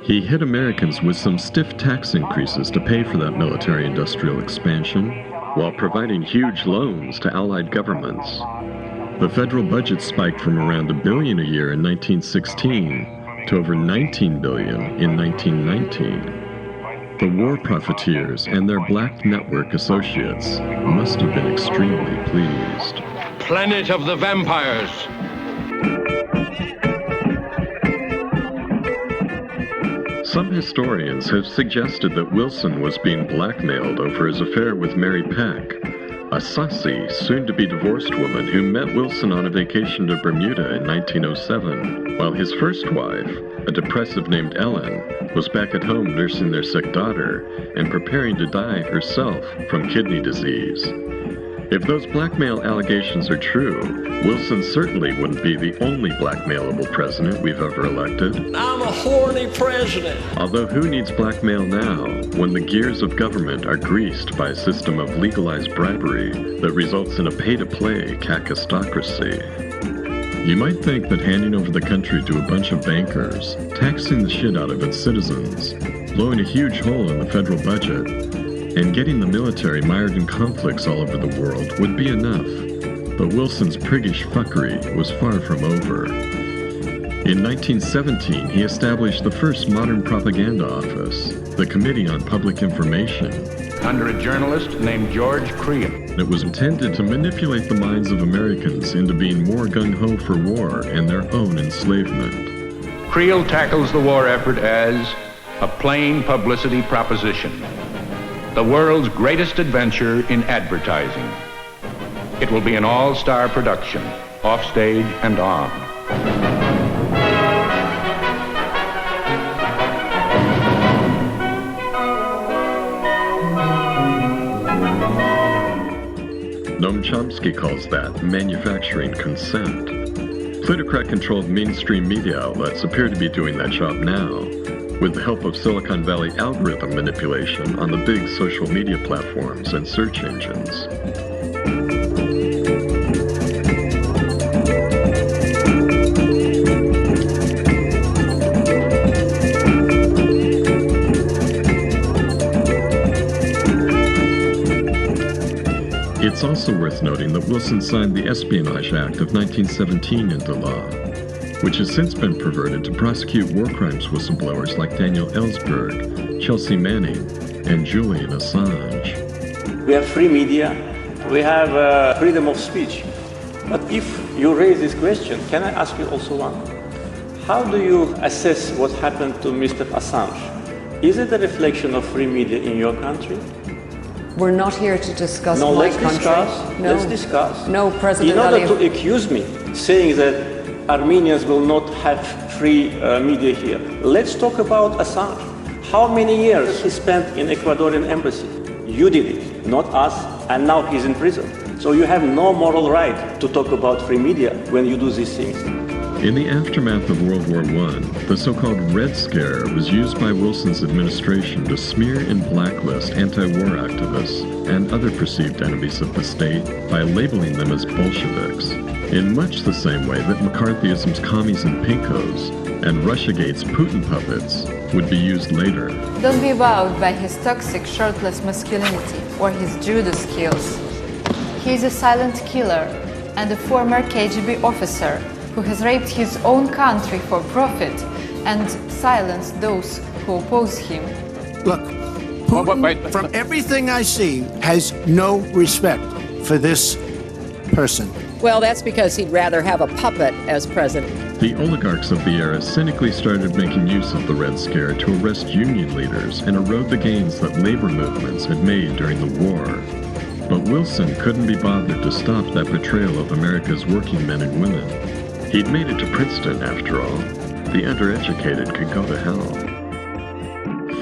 S3: He hit Americans with some stiff tax increases to pay for that military-industrial expansion, while providing huge loans to allied governments. The federal budget spiked from around $1 billion a year in 1916 to over $19 billion in 1919. The war profiteers and their black network associates must have been extremely pleased.
S14: Planet of the vampires!
S3: Some historians have suggested that Wilson was being blackmailed over his affair with Mary Peck, a saucy, soon-to-be divorced woman who met Wilson on a vacation to Bermuda in 1907, while his first wife, a depressive named Ellen, was back at home nursing their sick daughter and preparing to die herself from kidney disease. If those blackmail allegations are true, Wilson certainly wouldn't be the only blackmailable president we've ever elected.
S15: I'm a horny president.
S3: Although who needs blackmail now, when the gears of government are greased by a system of legalized bribery that results in a pay-to-play kakistocracy? You might think that handing over the country to a bunch of bankers, taxing the shit out of its citizens, blowing a huge hole in the federal budget, and getting the military mired in conflicts all over the world would be enough. But Wilson's priggish fuckery was far from over. In 1917, he established the first modern propaganda office, the Committee on Public Information,
S16: under a journalist named George Creel.
S3: It was intended to manipulate the minds of Americans into being more gung-ho for war and their own enslavement.
S16: Creel tackles the war effort as a plain publicity proposition, the world's greatest adventure in advertising. It will be an all-star production, offstage and on.
S3: Noam Chomsky calls that manufacturing consent. Plutocrat-controlled mainstream media outlets appear to be doing that job now, with the help of Silicon Valley algorithm manipulation on the big social media platforms and search engines. It's also worth noting that Wilson signed the Espionage Act of 1917 into law, which has since been perverted to prosecute war crimes whistleblowers like Daniel Ellsberg, Chelsea Manning, and Julian Assange.
S17: We have free media, we have freedom of speech. But if you raise this question, can I ask you also one? How do you assess what happened to Mr. Assange? Is it a reflection of free media in your country?
S18: We're not here to discuss
S17: no,
S18: my
S17: let's
S18: country.
S17: Discuss.
S18: No,
S17: let's discuss.
S18: No, President
S17: In order
S18: Aliyev.
S17: to accuse me, saying that Armenians will not have free media here, let's talk about Assange. How many years he spent in Ecuadorian embassy? You did it, not us, and now he's in prison. So you have no moral right to talk about free media when you do these things.
S3: In the aftermath of World War I, the so-called Red Scare was used by Wilson's administration to smear and blacklist anti-war activists and other perceived enemies of the state by labeling them as Bolsheviks, in much the same way that McCarthyism's commies and pinkos and Russiagate's Putin puppets would be used later.
S25: Don't be wowed by his toxic shirtless masculinity or his judo skills. He is a silent killer and a former KGB officer who has raped his own country for profit and silenced those who oppose him.
S26: Look, Putin, from everything I see, has no respect for this person.
S1: Well, that's because he'd rather have a puppet as president.
S3: The oligarchs of the era cynically started making use of the Red Scare to arrest union leaders and erode the gains that labor movements had made during the war. But Wilson couldn't be bothered to stop that betrayal of America's working men and women. He'd made it to Princeton, after all. The undereducated could go to hell.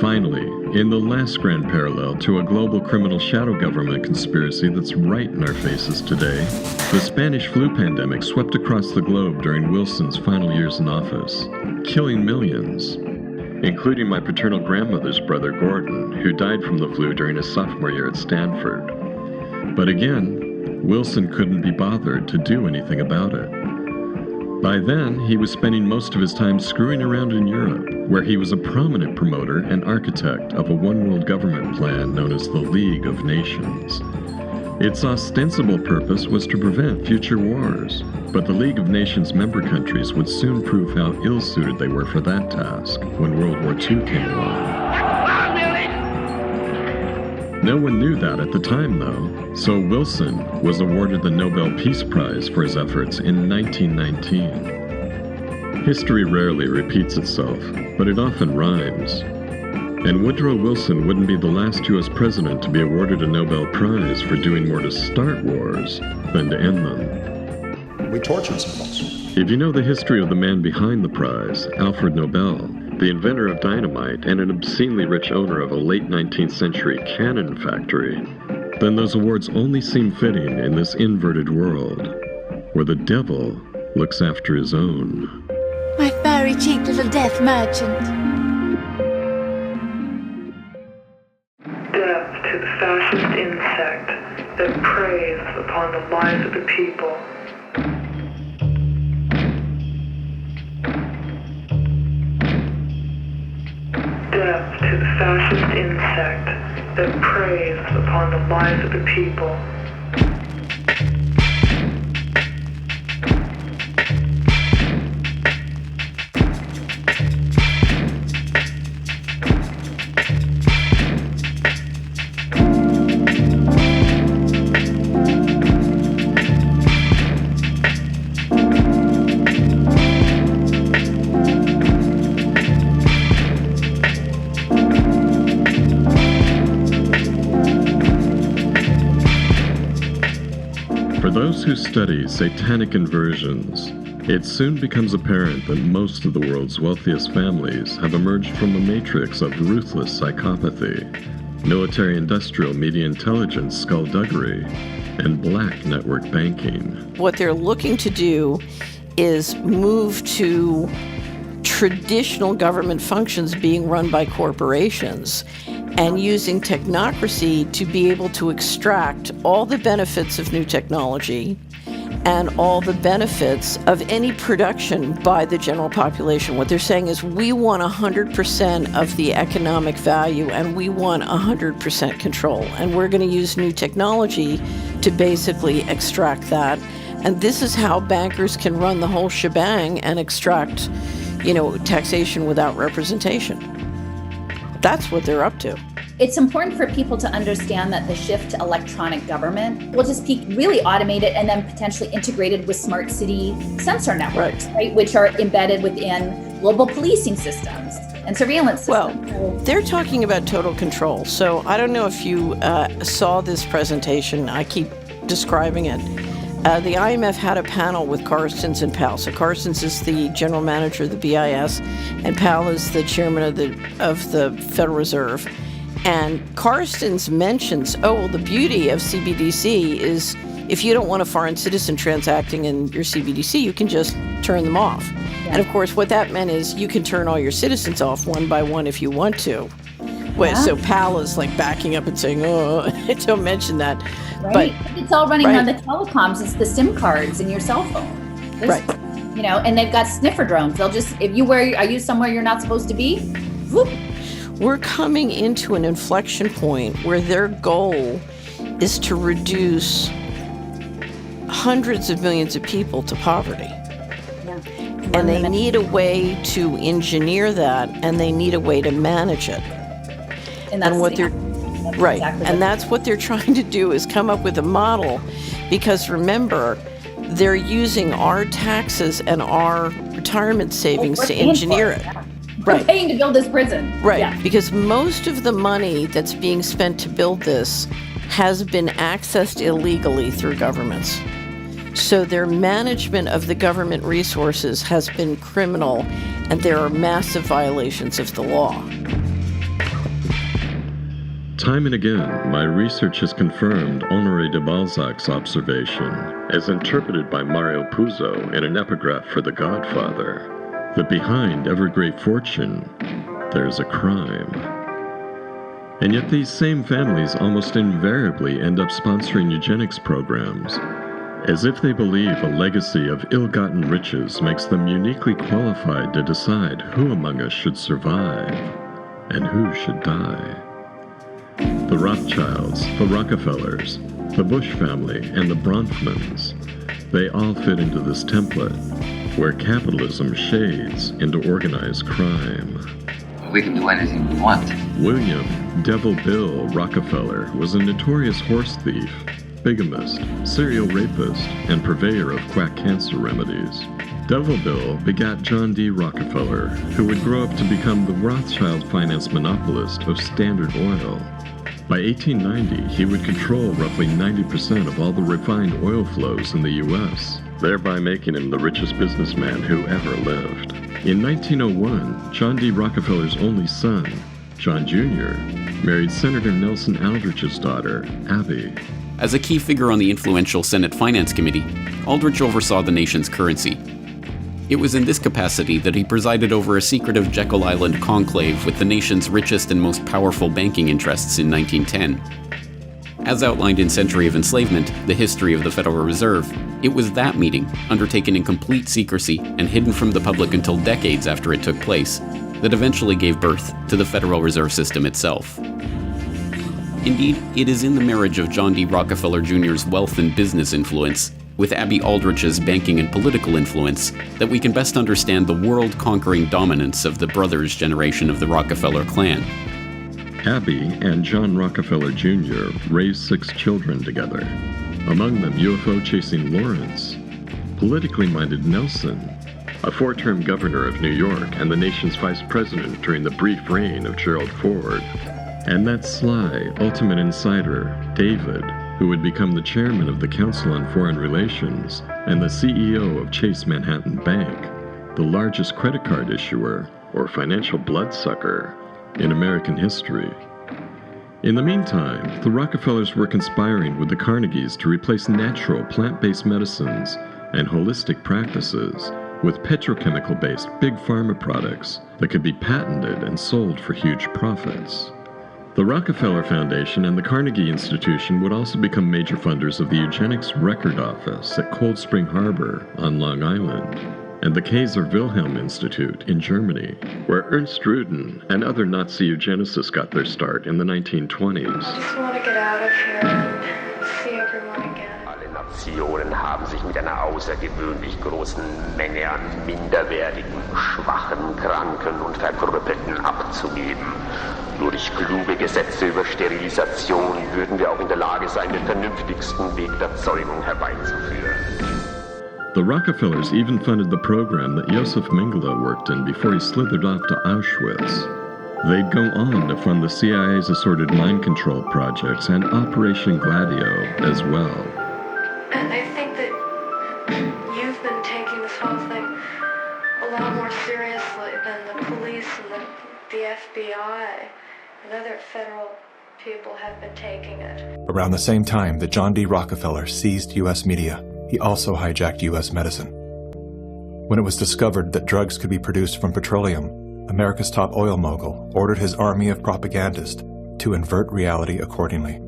S3: Finally, in the last grand parallel to a global criminal shadow government conspiracy that's right in our faces today, the Spanish flu pandemic swept across the globe during Wilson's final years in office, killing millions, including my paternal grandmother's brother Gordon, who died from the flu during his sophomore year at Stanford. But again, Wilson couldn't be bothered to do anything about it. By then, he was spending most of his time screwing around in Europe, where he was a prominent promoter and architect of a one-world government plan known as the League of Nations. Its ostensible purpose was to prevent future wars, but the League of Nations member countries would soon prove how ill-suited they were for that task when World War II came along. No one knew that at the time, though, so Wilson was awarded the Nobel Peace Prize for his efforts in 1919. History rarely repeats itself, but it often rhymes. And Woodrow Wilson wouldn't be the last U.S. president to be awarded a Nobel Prize for doing more to start wars than to end them.
S8: We tortured some folks.
S3: If you know the history of the man behind the prize, Alfred Nobel, the inventor of dynamite and an obscenely rich owner of a late 19th century cannon factory, then those awards only seem fitting in this inverted world, where the devil looks after his own.
S19: My fiery cheeked little death merchant.
S20: Death to the fascist insect that preys upon the lives of the people. Death to the fascist insect that preys upon the lives of the people.
S3: For those who study satanic inversions, it soon becomes apparent that most of the world's wealthiest families have emerged from a matrix of ruthless psychopathy, military-industrial media intelligence skullduggery, and black network banking.
S1: What they're looking to do is move to traditional government functions being run by corporations and using technocracy to be able to extract all the benefits of new technology and all the benefits of any production by the general population. What they're saying is we want 100% of the economic value and we want 100% control. And we're going to use new technology to basically extract that. And this is how bankers can run the whole shebang and extract, taxation without representation. That's what they're up to.
S21: It's important for people to understand that the shift to electronic government will just be really automated and then potentially integrated with smart city sensor networks, right? Which are embedded within global policing systems and surveillance systems.
S1: Well, they're talking about total control. So I don't know if you saw this presentation. I keep describing it. The IMF had a panel with Carstens and Powell. So Carstens is the general manager of the BIS, and Powell is the chairman of the Federal Reserve. And Carstens mentions, the beauty of CBDC is if you don't want a foreign citizen transacting in your CBDC, you can just turn them off. Yeah. And of course, what that meant is you can turn all your citizens off one by one if you want to. Yeah. So Powell is like backing up and saying, don't mention that.
S21: Right. But it's all running on the telecoms. It's the SIM cards in your cell phone. And they've got sniffer drones. They'll just, are you somewhere you're not supposed to be? Whoop.
S1: We're coming into an inflection point where their goal is to reduce hundreds of millions of people to poverty. Yeah. And they need a way to engineer that, and they need a way to manage it. And that's what they're trying to do is come up with a model, because remember, they're using our taxes and our retirement savings to engineer it.
S21: We're paying to build this prison.
S1: Right,
S21: Yeah.
S1: because most of the money that's being spent to build this has been accessed illegally through governments. So their management of the government resources has been criminal, and there are massive violations of the law.
S3: Time and again, my research has confirmed Honoré de Balzac's observation, as interpreted by Mario Puzo in an epigraph for The Godfather, that behind every great fortune, there's a crime. And yet these same families almost invariably end up sponsoring eugenics programs, as if they believe a legacy of ill-gotten riches makes them uniquely qualified to decide who among us should survive and who should die. The Rothschilds, the Rockefellers, the Bush family, and the Bronfmans, they all fit into this template, where capitalism shades into organized crime.
S2: We can do anything we want.
S3: William Devil Bill Rockefeller was a notorious horse thief, bigamist, serial rapist, and purveyor of quack cancer remedies. Devil Bill begat John D. Rockefeller, who would grow up to become the Rothschild finance monopolist of Standard Oil. By 1890, he would control roughly 90% of all the refined oil flows in the U.S., thereby making him the richest businessman who ever lived. In 1901, John D. Rockefeller's only son, John Jr., married Senator Nelson Aldrich's daughter, Abby.
S4: As a key figure on the influential Senate Finance Committee, Aldrich oversaw the nation's currency. It was in this capacity that he presided over a secretive Jekyll Island conclave with the nation's richest and most powerful banking interests in 1910. As outlined in Century of Enslavement, The History of the Federal Reserve, it was that meeting, undertaken in complete secrecy and hidden from the public until decades after it took place, that eventually gave birth to the Federal Reserve System itself. Indeed, it is in the marriage of John D. Rockefeller Jr.'s wealth and business influence with Abby Aldrich's banking and political influence that we can best understand the world-conquering dominance of the brothers' generation of the Rockefeller clan.
S3: Abby and John Rockefeller Jr. raised 6 children together, among them UFO-chasing Lawrence, politically minded Nelson, a 4-term governor of New York and the nation's vice president during the brief reign of Gerald Ford, and that sly, ultimate insider, David, who would become the chairman of the Council on Foreign Relations and the CEO of Chase Manhattan Bank, the largest credit card issuer, or financial bloodsucker, in American history. In the meantime, the Rockefellers were conspiring with the Carnegies to replace natural plant-based medicines and holistic practices with petrochemical-based big pharma products that could be patented and sold for huge profits. The Rockefeller Foundation and the Carnegie Institution would also become major funders of the Eugenics Record Office at Cold Spring Harbor on Long Island, and the Kaiser Wilhelm Institute in Germany, where Ernst Rudin and other Nazi eugenicists got their start in the 1920s.
S20: I just want to get out of here and see everyone again.
S23: Alle Nationen haben sich mit einer außergewöhnlich großen Menge an minderwertigen, schwachen, kranken und Verkrüppelten abzugeben. Nur durch kluge Gesetze über Sterilisation würden wir auch in der Lage sein, den vernünftigsten Weg der Zeugung herbeizuführen.
S3: The Rockefellers even funded the program that Josef Mengele worked in before he slithered off to Auschwitz. They'd go on to fund the CIA's assorted mind control projects and Operation Gladio as well.
S20: And I think that you've been taking this whole thing a lot more seriously than the police and the FBI and other federal people have been taking it.
S5: Around the same time that John D. Rockefeller seized U.S. media, he also hijacked U.S. medicine. When it was discovered that drugs could be produced from petroleum, America's top oil mogul ordered his army of propagandists to invert reality accordingly.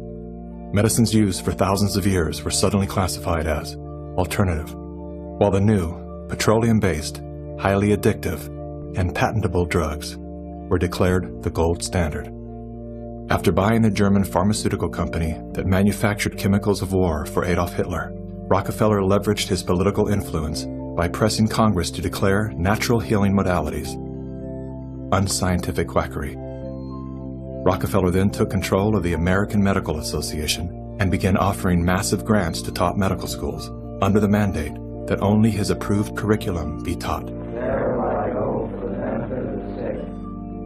S5: Medicines used for thousands of years were suddenly classified as alternative, while the new, petroleum-based, highly addictive, and patentable drugs were declared the gold standard. After buying the German pharmaceutical company that manufactured chemicals of war for Adolf Hitler, Rockefeller leveraged his political influence by pressing Congress to declare natural healing modalities unscientific quackery. Rockefeller then took control of the American Medical Association and began offering massive grants to top medical schools, under the mandate that only his approved curriculum be taught.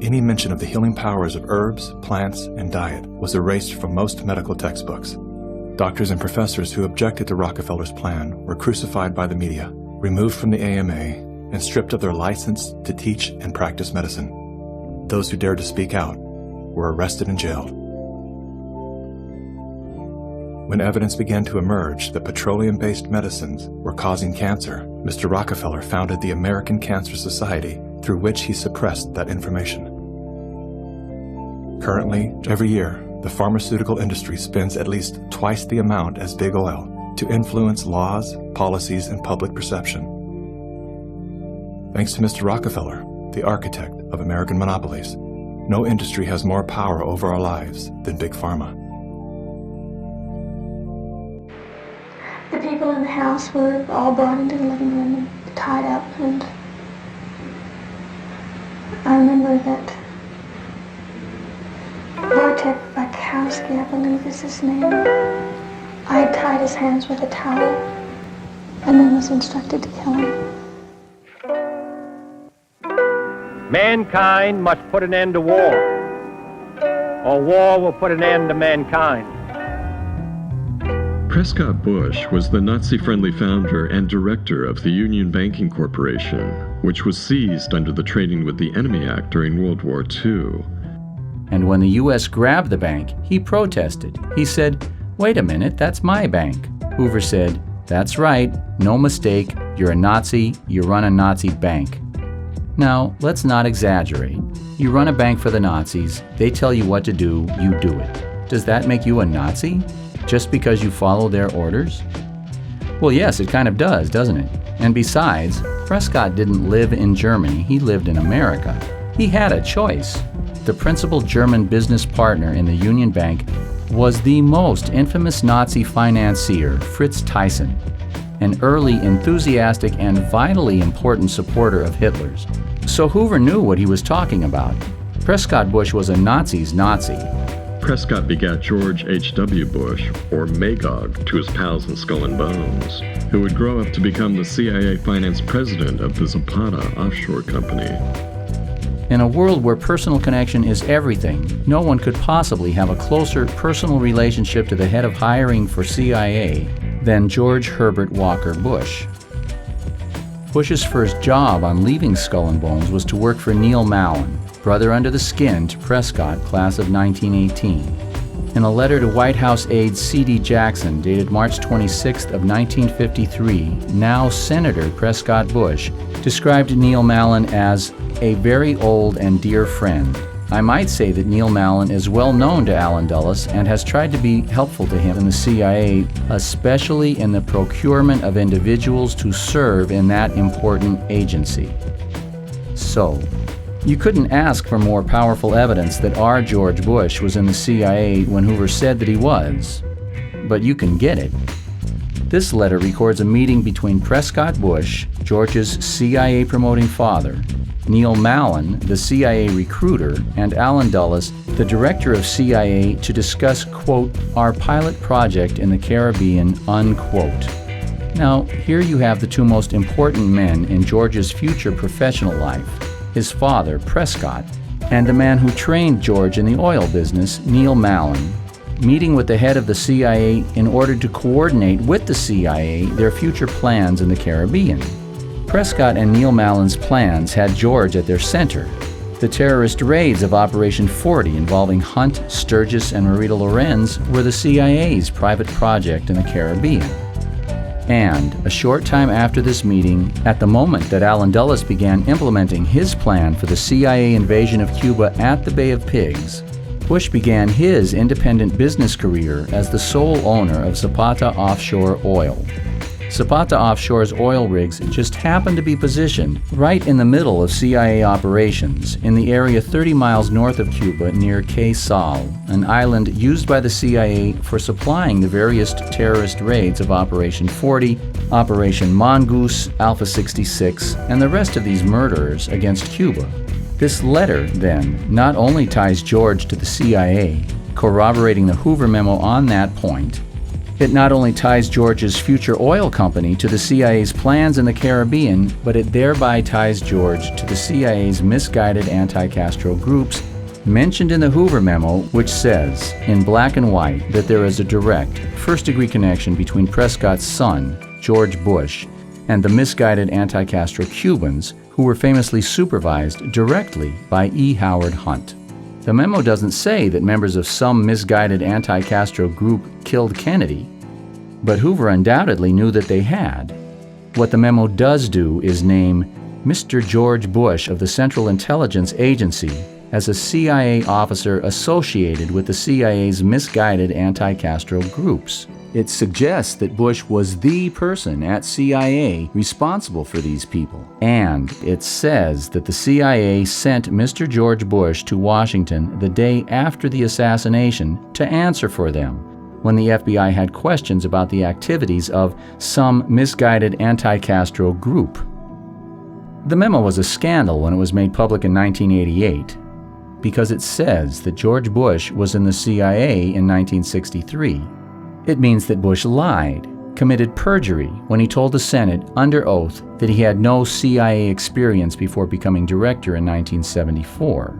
S5: Any mention of the healing powers of herbs, plants, and diet was erased from most medical textbooks. Doctors and professors who objected to Rockefeller's plan were crucified by the media, removed from the AMA, and stripped of their license to teach and practice medicine. Those who dared to speak out were arrested and jailed. When evidence began to emerge that petroleum-based medicines were causing cancer, Mr. Rockefeller founded the American Cancer Society, through which he suppressed that information. Currently, every year, the pharmaceutical industry spends at least twice the amount as big oil to influence laws, policies, and public perception. Thanks to Mr. Rockefeller, the architect of American monopolies, no industry has more power over our lives than Big Pharma.
S20: The people in the house were all brought into the living room and tied up, and I remember that Wojtek Bakowski, I believe is his name, I tied his hands with a towel and then was instructed to kill him.
S7: Mankind must put an end to war, or war will put an end to mankind.
S3: Prescott Bush was the Nazi-friendly founder and director of the Union Banking Corporation, which was seized under the Trading with the Enemy Act during World War II.
S8: And when the U.S. grabbed the bank, he protested. He said, "Wait a minute, that's my bank." Hoover said, "That's right, no mistake, you're a Nazi, you run a Nazi bank." Now, let's not exaggerate. You run a bank for the Nazis, they tell you what to do, you do it. Does that make you a Nazi? Just because you follow their orders? Well, yes, it kind of does, doesn't it? And besides, Prescott didn't live in Germany, he lived in America. He had a choice. The principal German business partner in the Union Bank was the most infamous Nazi financier, Fritz Thyssen, an early enthusiastic and vitally important supporter of Hitler's. So Hoover knew what he was talking about. Prescott Bush was a Nazi's Nazi.
S3: Prescott begat George H.W. Bush, or Magog, to his pals in Skull and Bones, who would grow up to become the CIA finance president of the Zapata offshore company.
S8: In a world where personal connection is everything, no one could possibly have a closer personal relationship to the head of hiring for CIA than George Herbert Walker Bush. Bush's first job on leaving Skull and Bones was to work for Neil Mallon, brother under the skin to Prescott, class of 1918. In a letter to White House aide C.D. Jackson, dated March 26th of 1953, now Senator Prescott Bush described Neil Mallon as a very old and dear friend. I might say that Neil Mallon is well known to Allen Dulles and has tried to be helpful to him in the CIA, especially in the procurement of individuals to serve in that important agency. So, you couldn't ask for more powerful evidence that our George Bush was in the CIA when Hoover said that he was. But you can get it. This letter records a meeting between Prescott Bush, George's CIA promoting father, Neil Mallon, the CIA recruiter, and Allen Dulles, the director of CIA, to discuss, quote, our pilot project in the Caribbean, unquote. Now, here you have the two most important men in George's future professional life, his father, Prescott, and the man who trained George in the oil business, Neil Mallon, meeting with the head of the CIA in order to coordinate with the CIA their future plans in the Caribbean. Prescott and Neil Mallon's plans had George at their center. The terrorist raids of Operation 40 involving Hunt, Sturgis, and Marita Lorenz were the CIA's private project in the Caribbean. And a short time after this meeting, at the moment that Allen Dulles began implementing his plan for the CIA invasion of Cuba at the Bay of Pigs, Bush began his independent business career as the sole owner of Zapata Offshore Oil. Zapata Offshore's oil rigs just happened to be positioned right in the middle of CIA operations in the area 30 miles north of Cuba near Cay Sal, an island used by the CIA for supplying the various terrorist raids of Operation 40, Operation Mongoose, Alpha 66, and the rest of these murderers against Cuba. This letter, then, not only ties George to the CIA, corroborating the Hoover memo on that point, It not only ties George's future oil company to the CIA's plans in the Caribbean, but it thereby ties George to the CIA's misguided anti-Castro groups mentioned in the Hoover memo, which says, in black and white, that there is a direct, first-degree connection between Prescott's son, George Bush, and the misguided anti-Castro Cubans, who were famously supervised directly by E. Howard Hunt. The memo doesn't say that members of some misguided anti-Castro group killed Kennedy, but Hoover undoubtedly knew that they had. What the memo does do is name Mr. George Bush of the Central Intelligence Agency as a CIA officer associated with the CIA's misguided anti-Castro groups. It suggests that Bush was the person at CIA responsible for these people. And it says that the CIA sent Mr. George Bush to Washington the day after the assassination to answer for them, when the FBI had questions about the activities of some misguided anti-Castro group. The memo was a scandal when it was made public in 1988, because it says that George Bush was in the CIA in 1963. It means that Bush lied, committed perjury when he told the Senate under oath that he had no CIA experience before becoming director in 1974.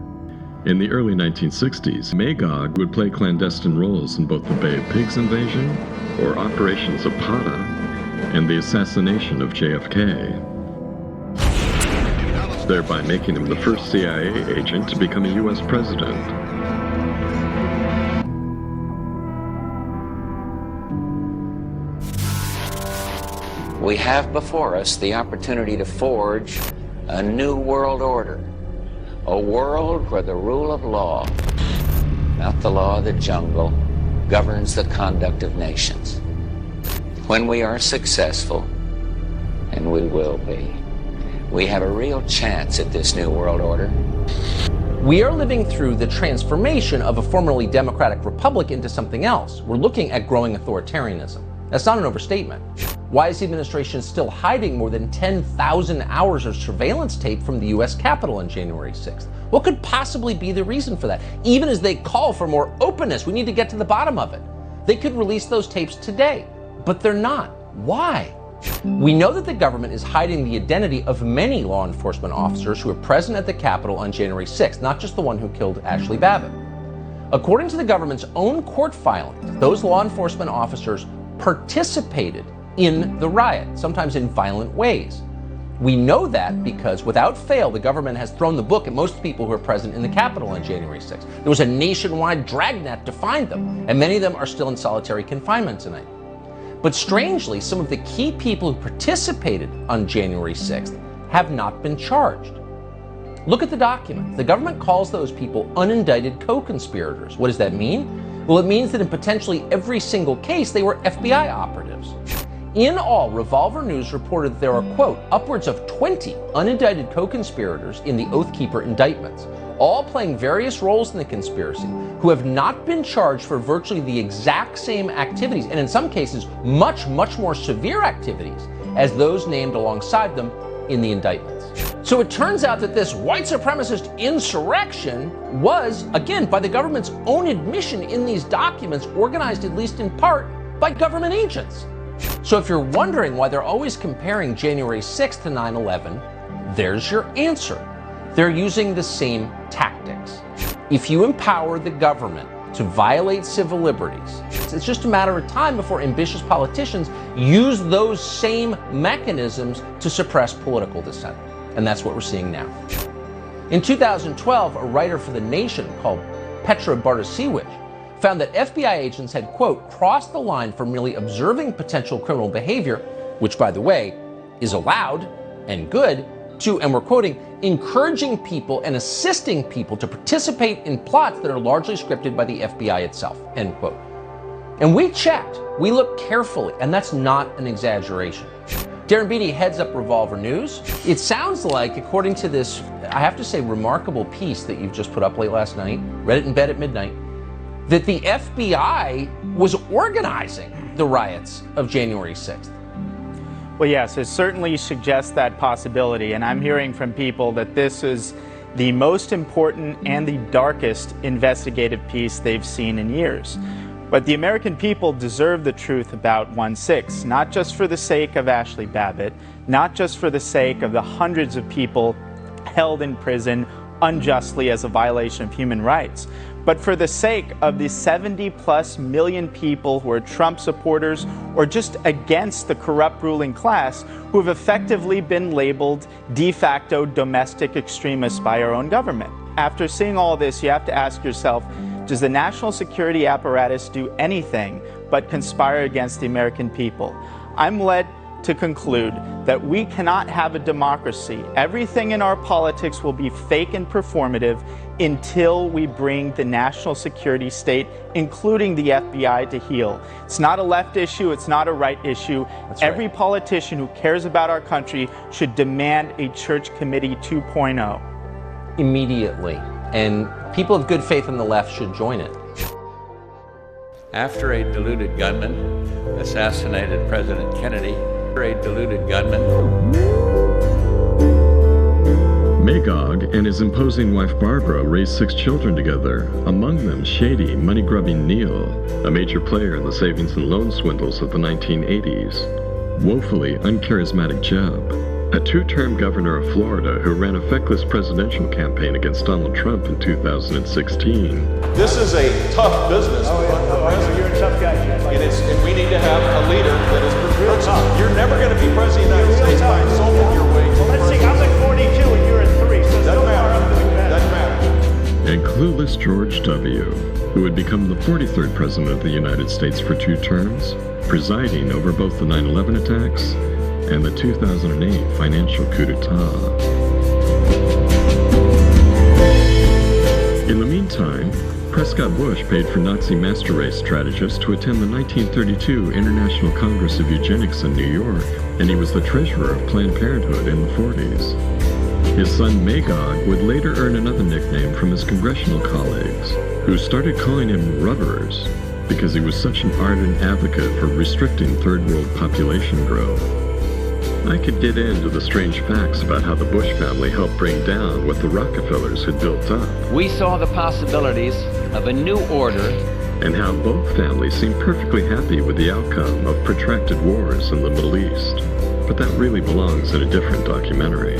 S3: In the early 1960s, Magog would play clandestine roles in both the Bay of Pigs invasion, or Operation Zapata, and the assassination of JFK, thereby making him the first CIA agent to become a U.S. president.
S6: We have before us the opportunity to forge a new world order. A world where the rule of law, not the law of the jungle, governs the conduct of nations. When we are successful, and we will be, we have a real chance at this new world order.
S9: We are living through the transformation of a formerly democratic republic into something else. We're looking at growing authoritarianism. That's not an overstatement. Why is the administration still hiding more than 10,000 hours of surveillance tape from the U.S. Capitol on January 6th? What could possibly be the reason for that? Even as they call for more openness, we need to get to the bottom of it. They could release those tapes today, but they're not. Why? We know that the government is hiding the identity of many law enforcement officers who were present at the Capitol on January 6th, not just the one who killed Ashley Babbitt. According to the government's own court filings, those law enforcement officers participated in the riot, sometimes in violent ways. We know that because, without fail, the government has thrown the book at most people who are present in the Capitol on January 6th. There was a nationwide dragnet to find them, and many of them are still in solitary confinement tonight. But strangely, some of the key people who participated on January 6th have not been charged. Look at the document. The government calls those people unindicted co-conspirators. What does that mean? Well, it means that in potentially every single case, they were FBI operatives. In all, Revolver News reported that there are, quote, upwards of 20 unindicted co-conspirators in the Oath Keeper indictments, all playing various roles in the conspiracy, who have not been charged for virtually the exact same activities, and in some cases, much, much more severe activities, as those named alongside them in the indictments. So it turns out that this white supremacist insurrection was, again, by the government's own admission in these documents, organized at least in part by government agents. So if you're wondering why they're always comparing January 6th to 9/11, there's your answer. They're using the same tactics. If you empower the government to violate civil liberties, it's just a matter of time before ambitious politicians use those same mechanisms to suppress political dissent. And that's what we're seeing now. In 2012, a writer for The Nation called Petra Bartosiewicz found that FBI agents had, quote, crossed the line from merely observing potential criminal behavior, which, by the way, is allowed and good, to, and we're quoting, encouraging people and assisting people to participate in plots that are largely scripted by the FBI itself, end quote. And we checked, we looked carefully, and that's not an exaggeration. Darren Beattie heads up Revolver News. It sounds like, according to this, I have to say, remarkable piece that you've just put up late last night, read it in bed at midnight, that the FBI was organizing the riots of January 6th.
S10: Well, yes, it certainly suggests that possibility, and I'm hearing from people that this is the most important and the darkest investigative piece they've seen in years. But the American people deserve the truth about 1/6, not just for the sake of Ashley Babbitt, not just for the sake of the hundreds of people held in prison unjustly as a violation of human rights, but for the sake of the 70+ million people who are Trump supporters or just against the corrupt ruling class who have effectively been labeled de facto domestic extremists by our own government. After seeing all this, you have to ask yourself, does the national security apparatus do anything but conspire against the American people? I'm led to conclude that we cannot have a democracy. Everything in our politics will be fake and performative until we bring the national security state, including the FBI, to heel. It's not a left issue, it's not a right issue. Every politician who cares about our country should demand a Church Committee 2.0.
S9: Immediately. And people of good faith on the left should join it.
S11: After a deluded gunman assassinated President Kennedy,
S3: Magog and his imposing wife Barbara raised 6 children together, among them shady, money-grubbing Neil, a major player in the savings and loan swindles of the 1980s, woefully uncharismatic Jeb, a 2-term governor of Florida who ran a feckless presidential campaign against Donald Trump in 2016.
S12: This is a tough business.
S7: You're a tough guy.
S12: And we need to have a leader that is prepared. You're never going to be president of the United States by insulting your way.
S7: Let's see, I'm at 42 and you're at 3, so
S12: doesn't matter.
S3: And clueless George W., who would become the 43rd president of the United States for 2 terms, presiding over both the 9/11 attacks and the 2008 financial coup d'etat. In the meantime, Prescott Bush paid for Nazi master race strategists to attend the 1932 International Congress of Eugenics in New York, and he was the treasurer of Planned Parenthood in the 40s. His son Magog would later earn another nickname from his congressional colleagues, who started calling him Rubbers because he was such an ardent advocate for restricting third world population growth. I could get into the strange facts about how the Bush family helped bring down what the Rockefellers had built up.
S6: We saw the possibilities of a new order.
S3: And how both families seemed perfectly happy with the outcome of protracted wars in the Middle East. But that really belongs in a different documentary.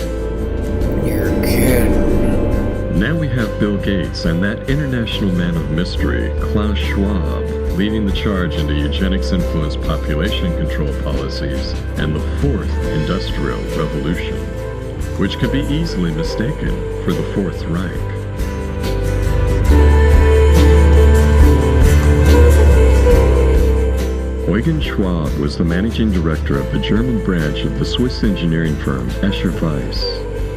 S6: You're kidding.
S3: Now we have Bill Gates and that international man of mystery, Klaus Schwab, leading the charge into eugenics-influenced population control policies and the 4th Industrial Revolution, which can be easily mistaken for the Fourth Reich. Eugen Schwab was the managing director of the German branch of the Swiss engineering firm Escher Weiss,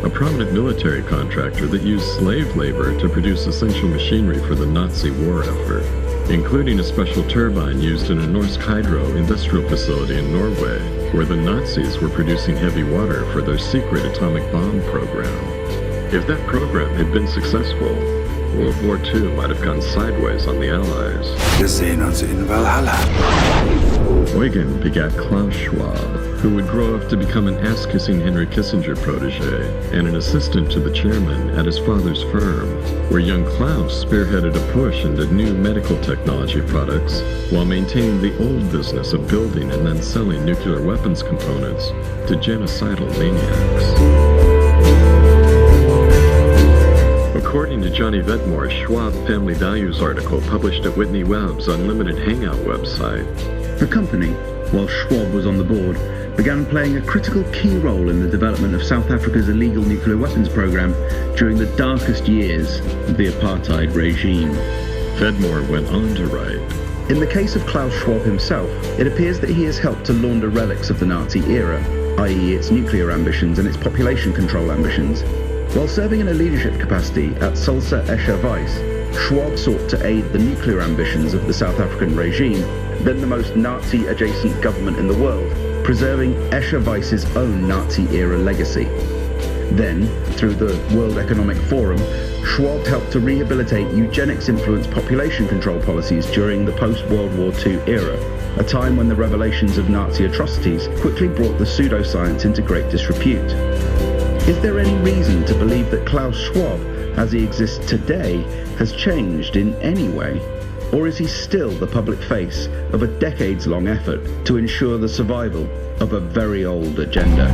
S3: a prominent military contractor that used slave labor to produce essential machinery for the Nazi war effort, including a special turbine used in a Norsk Hydro industrial facility in Norway, where the Nazis were producing heavy water for their secret atomic bomb program. If that program had been successful, World War II might have gone sideways on the Allies.
S13: Wir sehen uns in Valhalla.
S3: Eugen begat Klaus Schwab, who would grow up to become an ass-kissing Henry Kissinger protege and an assistant to the chairman at his father's firm, where young Klaus spearheaded a push into new medical technology products while maintaining the old business of building and then selling nuclear weapons components to genocidal maniacs. According to Johnny Vedmore's Schwab Family Values article published at Whitney Webb's Unlimited Hangout website,
S14: the company, while Schwab was on the board, began playing a critical key role in the development of South Africa's illegal nuclear weapons program during the darkest years of the apartheid regime.
S3: Vedmore went on to write,
S14: in the case of Klaus Schwab himself, it appears that he has helped to launder relics of the Nazi era, i.e. its nuclear ambitions and its population control ambitions. While serving in a leadership capacity at Sulzer Escher Weiss, Schwab sought to aid the nuclear ambitions of the South African regime, then the most Nazi-adjacent government in the world, preserving Escher Weiss's own Nazi-era legacy. Then, through the World Economic Forum, Schwab helped to rehabilitate eugenics-influenced population control policies during the post-World War II era, a time when the revelations of Nazi atrocities quickly brought the pseudoscience into great disrepute. Is there any reason to believe that Klaus Schwab, as he exists today, has changed in any way? Or is he still the public face of a decades-long effort to ensure the survival of a very old agenda?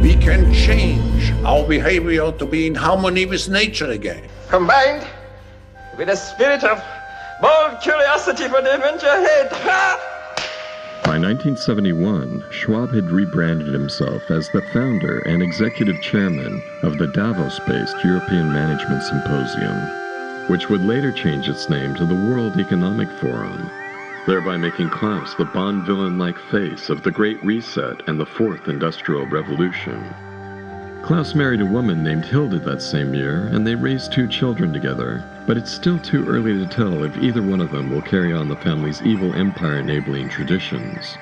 S13: We can change our behavior to be in harmony with nature again.
S15: Combined with a spirit of bold curiosity for the adventure ahead.
S3: By 1971, Schwab had rebranded himself as the founder and executive chairman of the Davos-based European Management Symposium, which would later change its name to the World Economic Forum, thereby making Klaus the Bond villain-like face of the Great Reset and the Fourth Industrial Revolution. Klaus married a woman named Hilda that same year, and they raised 2 children together, but it's still too early to tell if either one of them will carry on the family's evil empire-enabling traditions.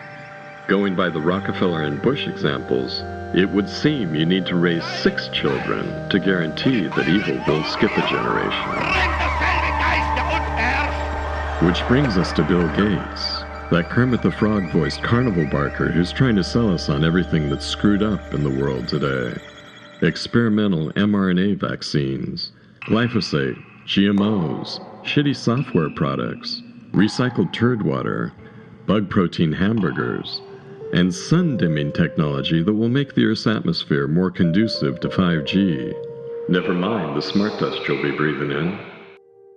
S3: Going by the Rockefeller and Bush examples, it would seem you need to raise 6 children to guarantee that evil will skip a generation. Which brings us to Bill Gates, that Kermit the Frog-voiced carnival barker who's trying to sell us on everything that's screwed up in the world today. Experimental mRNA vaccines, glyphosate, GMOs, shitty software products, recycled turd water, bug protein hamburgers, and sun-dimming technology that will make the Earth's atmosphere more conducive to 5G. Never mind the smart dust you'll be breathing in.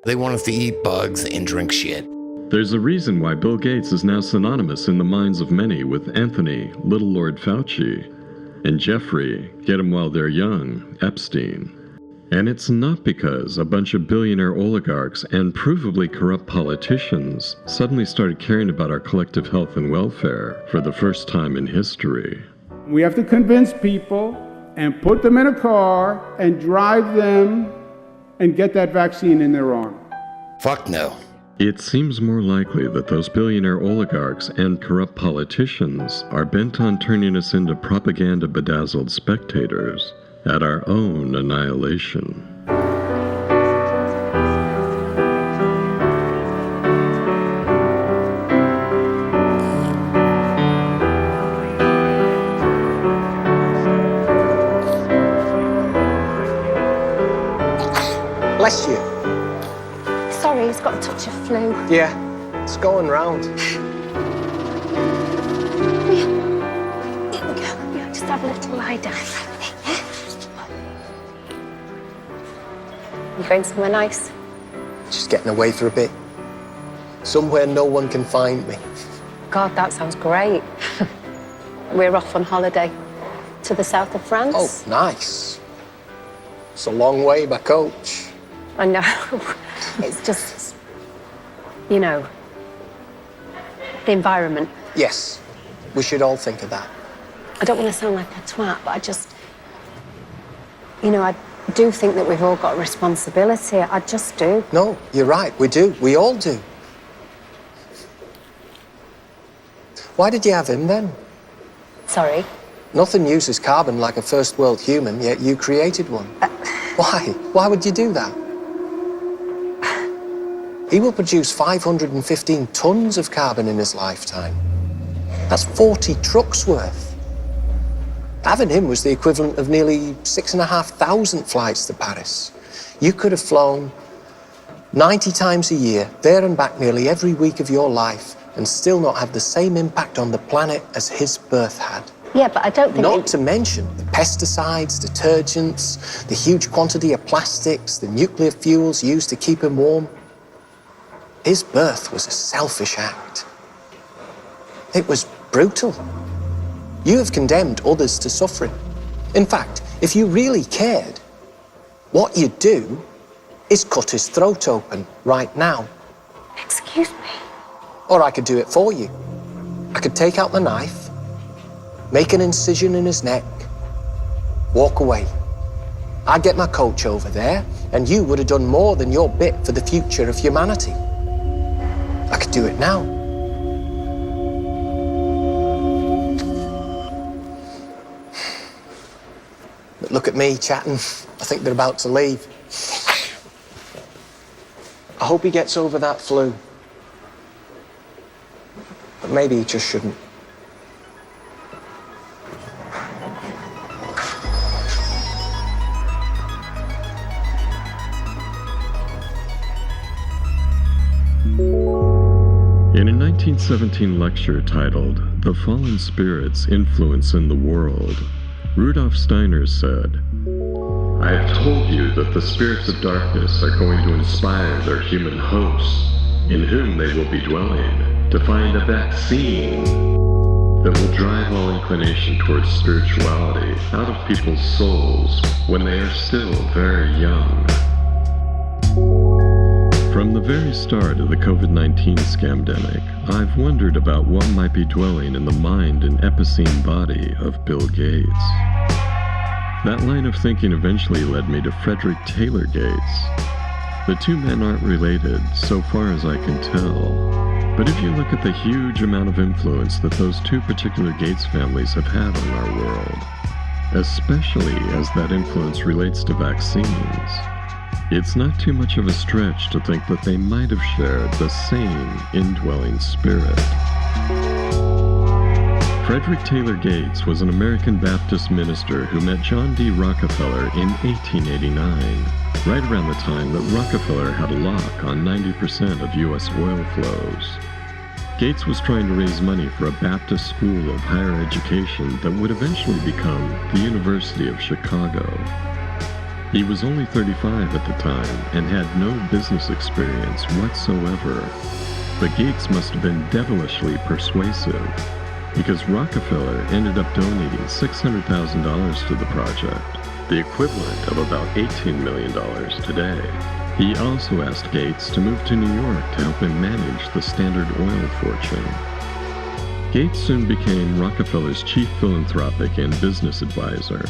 S16: They want us to eat bugs and drink shit.
S3: There's a reason why Bill Gates is now synonymous in the minds of many with Anthony, Little Lord Fauci, and Jeffrey, get 'em while they're young, Epstein. And it's not because a bunch of billionaire oligarchs and provably corrupt politicians suddenly started caring about our collective health and welfare for the first time in history.
S17: We have to convince people and put them in a car and drive them and get that vaccine in their arm.
S16: Fuck no.
S3: It seems more likely that those billionaire oligarchs and corrupt politicians are bent on turning us into propaganda-bedazzled spectators at our own annihilation.
S18: Bless you.
S22: Sorry, he's got a touch of flu.
S18: Yeah, it's going round.
S22: Here we go. Yeah, just have a little lie down. You going somewhere nice?
S18: Just getting away for a bit. Somewhere no one can find me.
S22: God, that sounds great. We're off on holiday to the south of France.
S18: Oh, nice. It's a long way by coach.
S22: I know. It's just, you know, the environment.
S18: Yes, we should all think of that.
S22: I don't want to sound like a twat, but I just, you know, I do think that we've all got a responsibility. I just do.
S18: No, you're right, we do. We all do. Why did you have him then?
S22: Sorry?
S18: Nothing uses carbon like a first world human, yet you created one. Why? Why would you do that? He will produce 515 tons of carbon in his lifetime. That's 40 trucks worth. Having him was the equivalent of nearly 6,500 flights to Paris. You could have flown 90 times a year, there and back nearly every week of your life, and still not have the same impact on the planet as his birth had.
S22: Yeah, but I don't think...
S18: Not to mention the pesticides, detergents, the huge quantity of plastics, the nuclear fuels used to keep him warm. His birth was a selfish act. It was brutal. You have condemned others to suffering. In fact, if you really cared, what you'd do is cut his throat open right now.
S22: Excuse me?
S18: Or I could do it for you. I could take out the knife, make an incision in his neck, walk away. I'd get my coach over there, and you would have done more than your bit for the future of humanity. I could do it now. But look at me chatting. I think they're about to leave. I hope he gets over that flu. But maybe he just shouldn't.
S3: 1917 lecture titled The Fallen Spirit's Influence in the World, Rudolf Steiner said, "I have told you that the spirits of darkness are going to inspire their human hosts, in whom they will be dwelling, to find a vaccine that will drive all inclination towards spirituality out of people's souls when they are still very young." From the very start of the COVID-19 scamdemic, I've wondered about what might be dwelling in the mind and epicene body of Bill Gates. That line of thinking eventually led me to Frederick Taylor Gates. The two men aren't related, so far as I can tell. But if you look at the huge amount of influence that those two particular Gates families have had on our world, especially as that influence relates to vaccines, it's not too much of a stretch to think that they might have shared the same indwelling spirit. Frederick Taylor Gates was an American Baptist minister who met John D. Rockefeller in 1889, right around the time that Rockefeller had a lock on 90% of U.S. oil flows. Gates was trying to raise money for a Baptist school of higher education that would eventually become the University of Chicago. He was only 35 at the time and had no business experience whatsoever, but Gates must have been devilishly persuasive, because Rockefeller ended up donating $600,000 to the project, the equivalent of about $18 million today. He also asked Gates to move to New York to help him manage the Standard Oil fortune. Gates soon became Rockefeller's chief philanthropic and business advisor.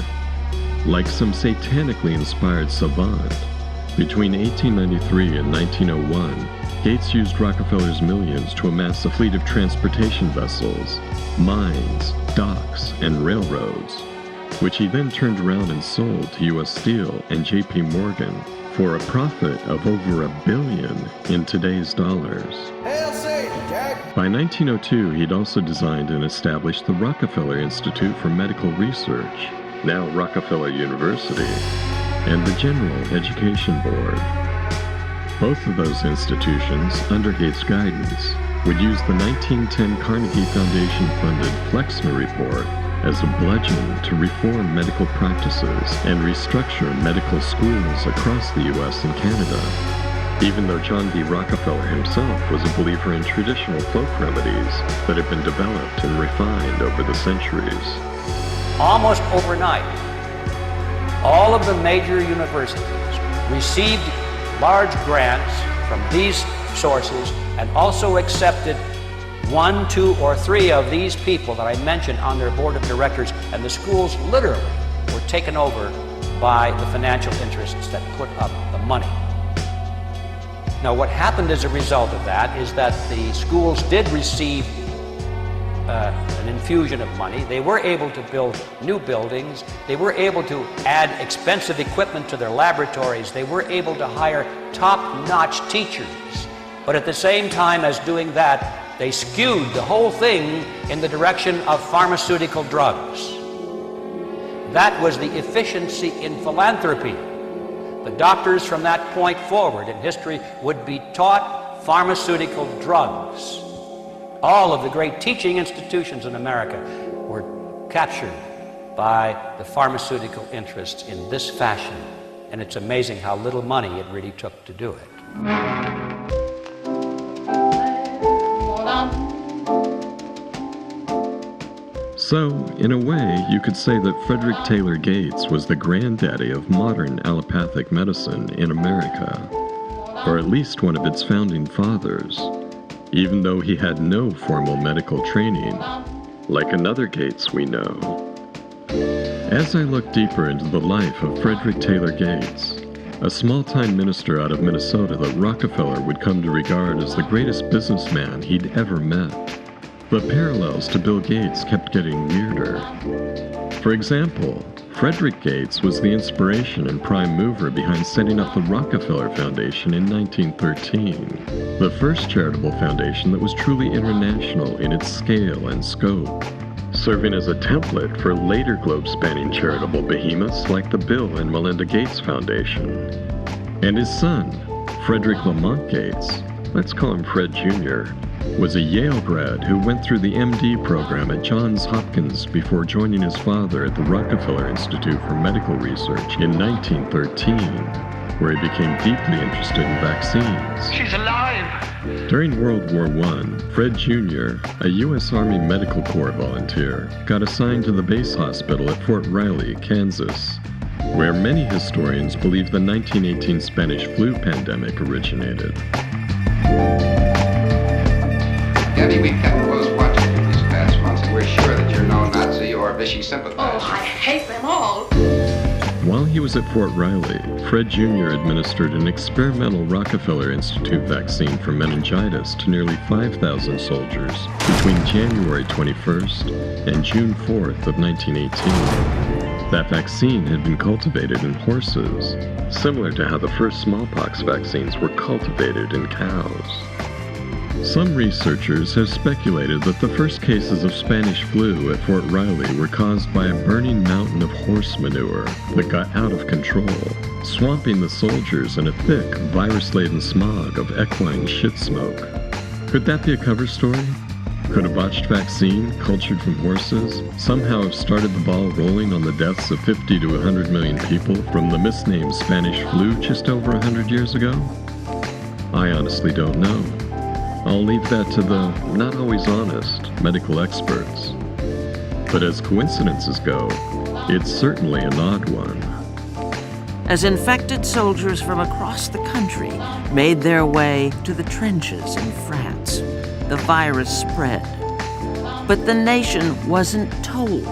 S3: Like some satanically inspired savant, between 1893 and 1901, Gates used Rockefeller's millions to amass a fleet of transportation vessels, mines, docks, and railroads, which he then turned around and sold to U.S. Steel and J.P. Morgan for a profit of over $1 billion in today's dollars. By 1902, he'd also designed and established the Rockefeller Institute for Medical Research, now Rockefeller University, and the General Education Board. Both of those institutions, under Gates' guidance, would use the 1910 Carnegie Foundation-funded Flexner Report as a bludgeon to reform medical practices and restructure medical schools across the U.S. and Canada, even though John D. Rockefeller himself was a believer in traditional folk remedies that had been developed and refined over the centuries.
S1: Almost overnight, all of the major universities received large grants from these sources and also accepted 1, 2, or 3 of these people that I mentioned on their board of directors, and the schools literally were taken over by the financial interests that put up the money. Now, what happened as a result of that is that the schools did receive an infusion of money. They were able to build new buildings. They were able to add expensive equipment to their laboratories. They were able to hire top-notch teachers. But at the same time as doing that, they skewed the whole thing in the direction of pharmaceutical drugs. That was the efficiency in philanthropy. The doctors from that point forward in history would be taught pharmaceutical drugs. All of the great teaching institutions in America were captured by the pharmaceutical interests in this fashion. And it's amazing how little money it really took to do it.
S3: So, in a way, you could say that Frederick Taylor Gates was the granddaddy of modern allopathic medicine in America, or at least one of its founding fathers, even though he had no formal medical training, like another Gates we know. As I look deeper into the life of Frederick Taylor Gates, a small-time minister out of Minnesota that Rockefeller would come to regard as the greatest businessman he'd ever met, the parallels to Bill Gates kept getting weirder. For example, Frederick Gates was the inspiration and prime mover behind setting up the Rockefeller Foundation in 1913, the first charitable foundation that was truly international in its scale and scope, serving as a template for later globe-spanning charitable behemoths like the Bill and Melinda Gates Foundation. And his son, Frederick Lamont Gates, let's call him Fred Jr., was a Yale grad who went through the MD program at Johns Hopkins before joining his father at the Rockefeller Institute for Medical Research in 1913, where he became deeply interested in vaccines.
S15: She's alive!
S3: During World War I, Fred Jr., a U.S. Army Medical Corps volunteer, got assigned to the base hospital at Fort Riley, Kansas, where many historians believe the 1918 Spanish flu pandemic originated.
S23: Debbie, we've kept close watch of you these past months, and we're sure that you're no Nazi or Vichy sympathizer.
S15: Oh, I hate them all!
S3: While he was at Fort Riley, Fred Jr. administered an experimental Rockefeller Institute vaccine for meningitis to nearly 5,000 soldiers between January 21st and June 4th of 1918. That vaccine had been cultivated in horses, similar to how the first smallpox vaccines were cultivated in cows. Some researchers have speculated that the first cases of Spanish flu at Fort Riley were caused by a burning mountain of horse manure that got out of control, swamping the soldiers in a thick, virus-laden smog of equine shit smoke. Could that be a cover story? Could a botched vaccine, cultured from horses, somehow have started the ball rolling on the deaths of 50 to 100 million people from the misnamed Spanish flu just over 100 years ago? I honestly don't know. I'll leave that to the not always honest medical experts. But as coincidences go, it's certainly an odd one.
S2: As infected soldiers from across the country made their way to the trenches in France, the virus spread. But the nation wasn't told.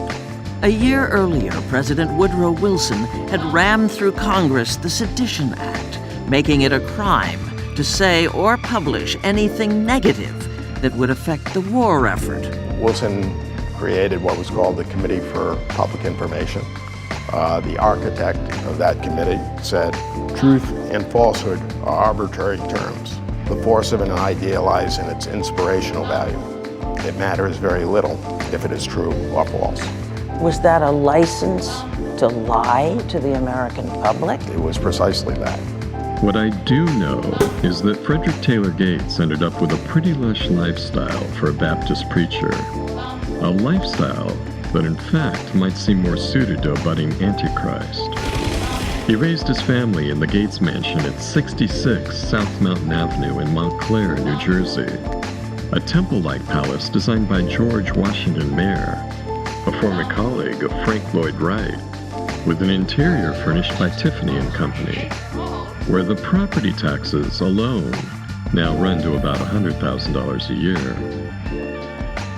S2: A year earlier, President Woodrow Wilson had rammed through Congress the Sedition Act, making it a crime to say or publish anything negative that would affect the war effort.
S19: Wilson created what was called the Committee for Public Information. The architect of that committee said, "Truth and falsehood are arbitrary terms. The force of an idea lies in its inspirational value. It matters very little if it is true or false."
S2: Was that a license to lie to the American public?
S19: It was precisely that.
S3: What I do know is that Frederick Taylor Gates ended up with a pretty lush lifestyle for a Baptist preacher. A lifestyle that in fact might seem more suited to a budding Antichrist. He raised his family in the Gates Mansion at 66 South Mountain Avenue in Montclair, New Jersey, a temple-like palace designed by George Washington Mayer, a former colleague of Frank Lloyd Wright, with an interior furnished by Tiffany & Company, where the property taxes alone now run to about $100,000 a year.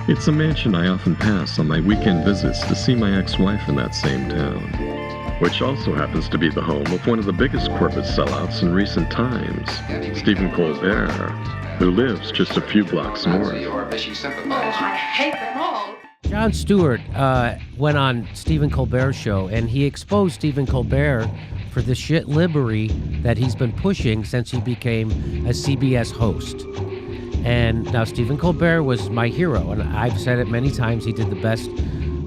S3: It's a mansion I often pass on my weekend visits to see my ex-wife in that same town, which also happens to be the home of one of the biggest corporate sellouts in recent times, Stephen Colbert, who lives just a few blocks north.
S15: Oh, I hate them all!
S21: Jon Stewart went on Stephen Colbert's show, and he exposed Stephen Colbert for the shit libbery that he's been pushing since he became a CBS host. And now Stephen Colbert was my hero, and I've said it many times, he did the best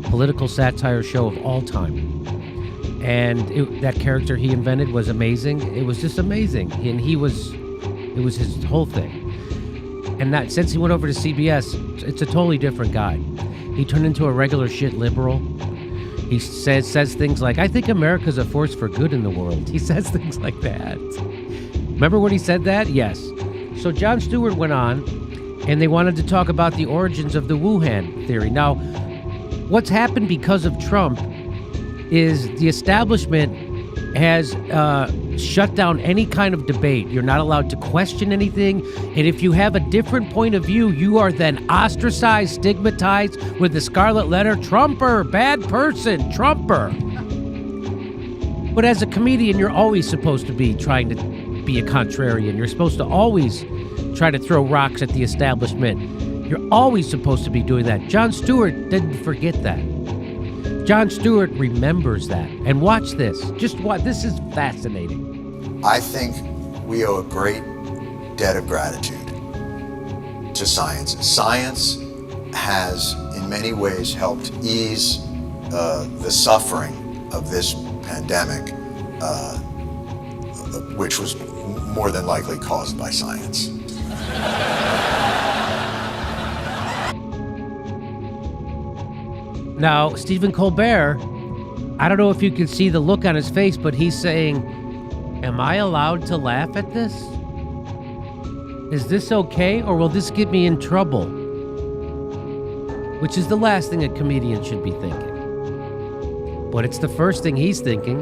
S21: political satire show of all time. And that character he invented was amazing. It was just amazing. And it was his whole thing. And that since he went over to CBS, it's a totally different guy. He turned into a regular shit liberal. He says things like, "I think America's a force for good in the world." He says things like that. Remember when he said that? Yes. So Jon Stewart went on, and they wanted to talk about the origins of the Wuhan theory. Now, what's happened because of Trump is the establishment has shut down any kind of debate. You're not allowed to question anything. And if you have a different point of view, you are then ostracized, stigmatized with the scarlet letter, Trumper, bad person, Trumper. But as a comedian, you're always supposed to be trying to be a contrarian. You're supposed to always try to throw rocks at the establishment. You're always supposed to be doing that. Jon Stewart didn't forget that. Jon Stewart remembers that. And watch this. Just watch. This is fascinating.
S24: I think we owe a great debt of gratitude to science. Science has, in many ways, helped ease the suffering of this pandemic, which was more than likely caused by science.
S21: Now, Stephen Colbert, I don't know if you can see the look on his face, but he's saying, am I allowed to laugh at this? Is this okay, or will this get me in trouble? Which is the last thing a comedian should be thinking. But it's the first thing he's thinking,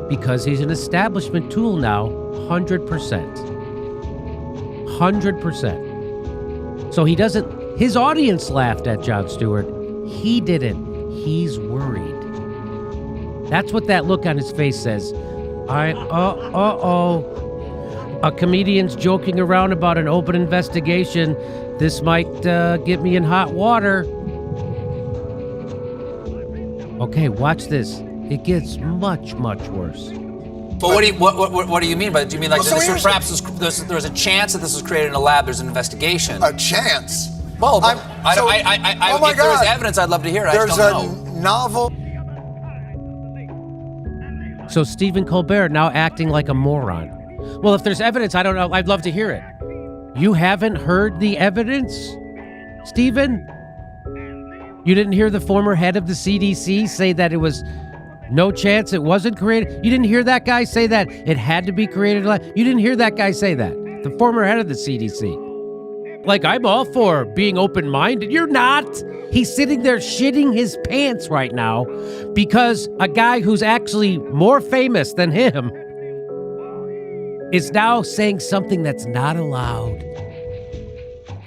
S21: because he's an establishment tool now, 100%. 100%. So he doesn't, his audience laughed at Jon Stewart. He didn't. He's worried. That's what that look on his face says. A comedian's joking around about an open investigation. This might get me in hot water. Okay, watch this. It gets much, much worse.
S4: But what do you mean by that? Do you mean like perhaps there's a chance that this was created in a lab? There's an investigation.
S24: A chance?
S4: Well, if there was evidence, I'd love to hear it.
S24: There's a novel.
S21: So Stephen Colbert now acting like a moron. Well, if there's evidence, I don't know. I'd love to hear it. You haven't heard the evidence, Stephen? You didn't hear the former head of the CDC say that it was no chance it wasn't created? You didn't hear that guy say that it had to be created? You didn't hear that guy say that? The former head of the CDC. Like, I'm all for being open-minded. You're not. He's sitting there shitting his pants right now because a guy who's actually more famous than him is now saying something that's not allowed.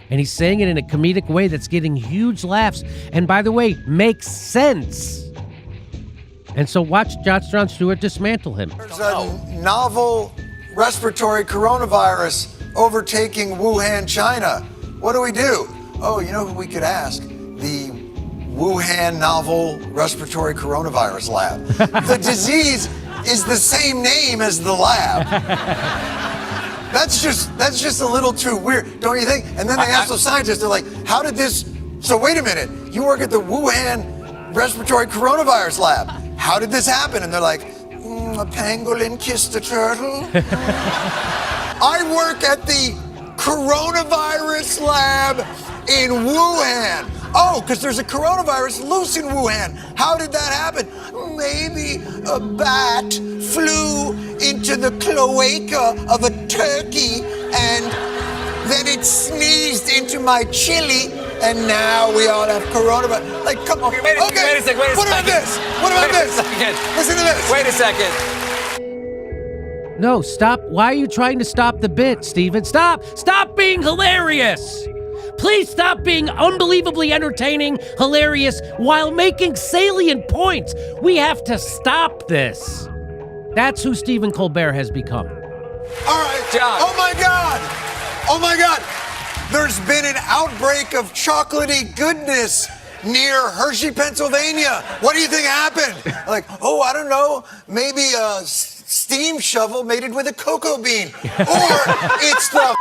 S21: And he's saying it in a comedic way that's getting huge laughs. And by the way, makes sense. And so watch Jon Stewart dismantle him.
S24: There's a novel respiratory coronavirus overtaking Wuhan, China. What do we do? Oh, you know who we could ask? The Wuhan novel respiratory coronavirus lab. The disease is the same name as the lab. That's just a little too weird, don't you think? And then they ask the scientists, they're like, how did this, so wait a minute, you work at the Wuhan respiratory coronavirus lab. How did this happen? And they're like, a pangolin kissed a turtle. I work at the coronavirus lab in Wuhan. Oh, because there's a coronavirus loose in Wuhan. How did that happen? Maybe a bat flew into the cloaca of a turkey and then it sneezed into my chili and now we all have coronavirus. Like, come on.
S4: Okay, wait a second.
S24: What about this? What about this? Listen to this.
S4: Wait a second.
S21: No, stop. Why are you trying to stop the bit, Stephen? Stop! Stop being hilarious! Please stop being unbelievably entertaining, hilarious, while making salient points. We have to stop this. That's who Stephen Colbert has become.
S24: All right, John. Oh my God! Oh my God! There's been an outbreak of chocolatey goodness near Hershey, Pennsylvania. What do you think happened? Like, oh, I don't know. Maybe a steam shovel mated with a cocoa bean. Or it's the